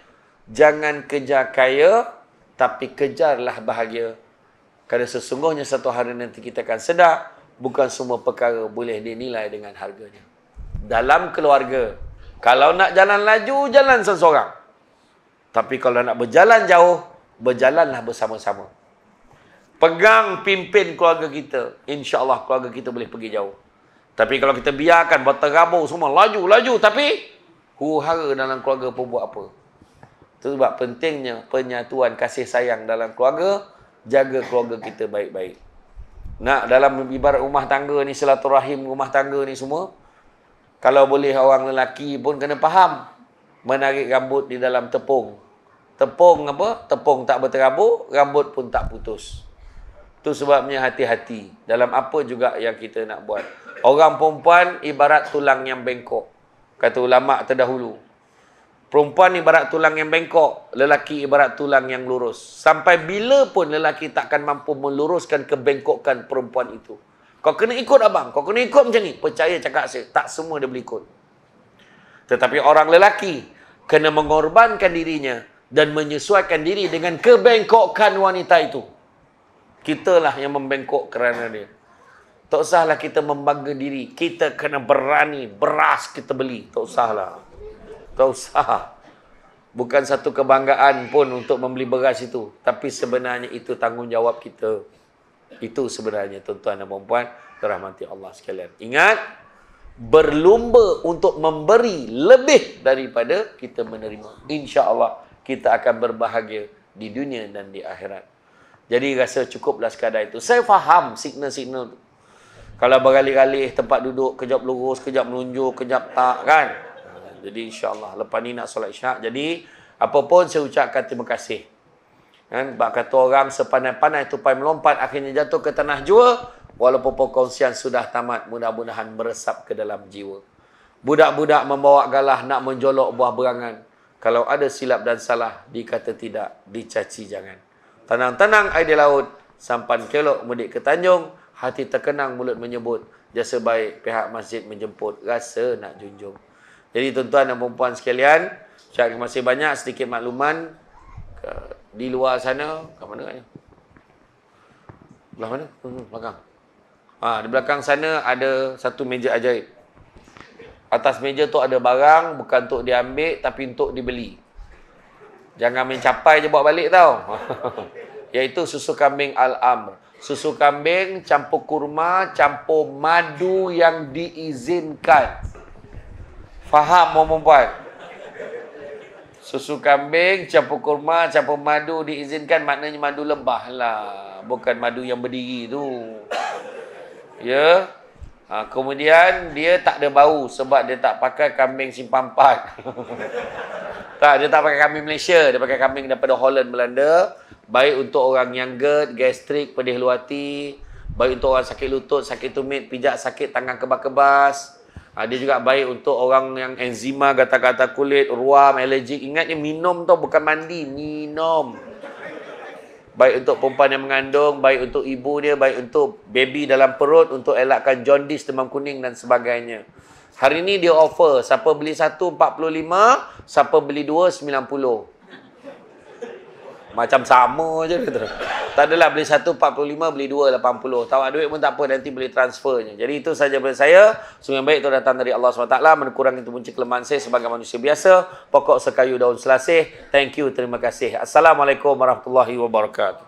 jangan kejar kaya, tapi kejarlah bahagia. Kerana sesungguhnya satu hari nanti kita akan sedar, Bukan semua perkara boleh dinilai dengan harganya. Dalam keluarga, kalau nak jalan laju, jalan seseorang. Tapi kalau nak berjalan jauh, berjalanlah bersama-sama. Pegang pimpin keluarga kita, insya-Allah keluarga kita boleh pergi jauh. Tapi kalau kita biarkan berterabur semua laju, tapi huru-hara dalam keluarga pun buat apa? Itu sebab pentingnya penyatuan kasih sayang dalam keluarga, jaga keluarga kita baik-baik. Nak dalam ibarat rumah tangga ni, silaturahim rumah tangga ni semua, kalau boleh orang lelaki pun kena faham menarik rambut di dalam tepung. Tepung apa? Tepung tak berterabur, rambut pun tak putus. Itu sebabnya hati-hati dalam apa juga yang kita nak buat. Orang perempuan ibarat tulang yang bengkok. Kata ulama terdahulu. Perempuan ibarat tulang yang bengkok, lelaki ibarat tulang yang lurus. Sampai bila pun lelaki takkan mampu meluruskan kebengkokan perempuan itu. Kau kena ikut abang, kau kena ikut macam ni. Percaya cakap saya, tak semua dia boleh ikut. Tetapi orang lelaki kena mengorbankan dirinya dan menyesuaikan diri dengan kebengkokan wanita itu. Kitalah yang membengkok kerana dia. Tak usahlah kita membangga diri. Kita kena berani, beras kita beli. Tak usahlah. Tak usah. Bukan satu kebanggaan pun untuk membeli beras itu. Tapi sebenarnya itu tanggungjawab kita. Itu sebenarnya tuan-tuan dan puan-puan dirahmati Allah sekalian. Ingat, berlumba untuk memberi lebih daripada kita menerima. InsyaAllah kita akan berbahagia di dunia dan di akhirat. Jadi rasa cukuplah sekadar itu. Saya faham signal-signal tu. Kalau beralih-alih tempat duduk, kejap lurus, kejap menunjuk, kejap tak, kan? Jadi insya-Allah lepas ni nak solat isyak. Jadi apa pun saya ucapkan terima kasih. Kan bab kata orang sepandai-pandai tupai melompat akhirnya jatuh ke tanah jua, walaupun perkongsian sudah tamat, mudah-mudahan meresap ke dalam jiwa. Budak-budak membawa galah nak menjolok buah berangan. Kalau ada silap dan salah, dikata tidak, dicaci jangan. Tenang-tenang air di laut, sampan kelok mudik ke Tanjung, hati terkenang mulut menyebut, jasa baik pihak masjid menjemput, rasa nak junjung. Jadi tuan-tuan dan puan-puan sekalian, terima kasih banyak sedikit makluman di luar sana. Kat mana katnya? Belah mana? Belakang. Di belakang sana ada satu meja ajaib. Atas meja tu ada barang, bukan untuk diambil tapi untuk dibeli. Jangan mencapai je bawa balik tau. Iaitu susu kambing Al-Amr. Susu kambing campur kurma, campur madu yang diizinkan. Faham perempuan? Susu kambing, campur kurma, campur madu diizinkan, maknanya madu lebah lah. Bukan madu yang berdiri tu. Ya. Kemudian dia tak ada bau sebab dia tak pakai kambing simpang 4. Tak, dia tak pakai kambing Malaysia. Dia pakai kambing daripada Holland, Belanda. Baik untuk orang yang GERD, gastrik, pedih luar hati. Baik untuk orang sakit lutut, sakit tumit, pijak sakit tangan kebas-kebas. Dia juga baik untuk orang yang enzima, gatal-gatal kulit, ruam, alergik. Ingat ni minum tau, bukan mandi. Minum. Baik untuk perempuan yang mengandung, baik untuk ibu dia, baik untuk baby dalam perut, untuk elakkan jaundice, demam kuning dan sebagainya. Hari ni dia offer. Siapa beli 1, 45. Siapa beli 2, 90. Macam sama je gitu. Tak adalah beli 1 45, beli 2 80. Tawar duit pun tak apa, nanti boleh transfernya. Jadi itu saja daripada saya. Semua yang baik itu datang dari Allah SWT. Menekurangi itu punca kelemahan saya sebagai manusia biasa. Pokok sekayu daun selasih. Thank you, terima kasih. Assalamualaikum warahmatullahi wabarakatuh.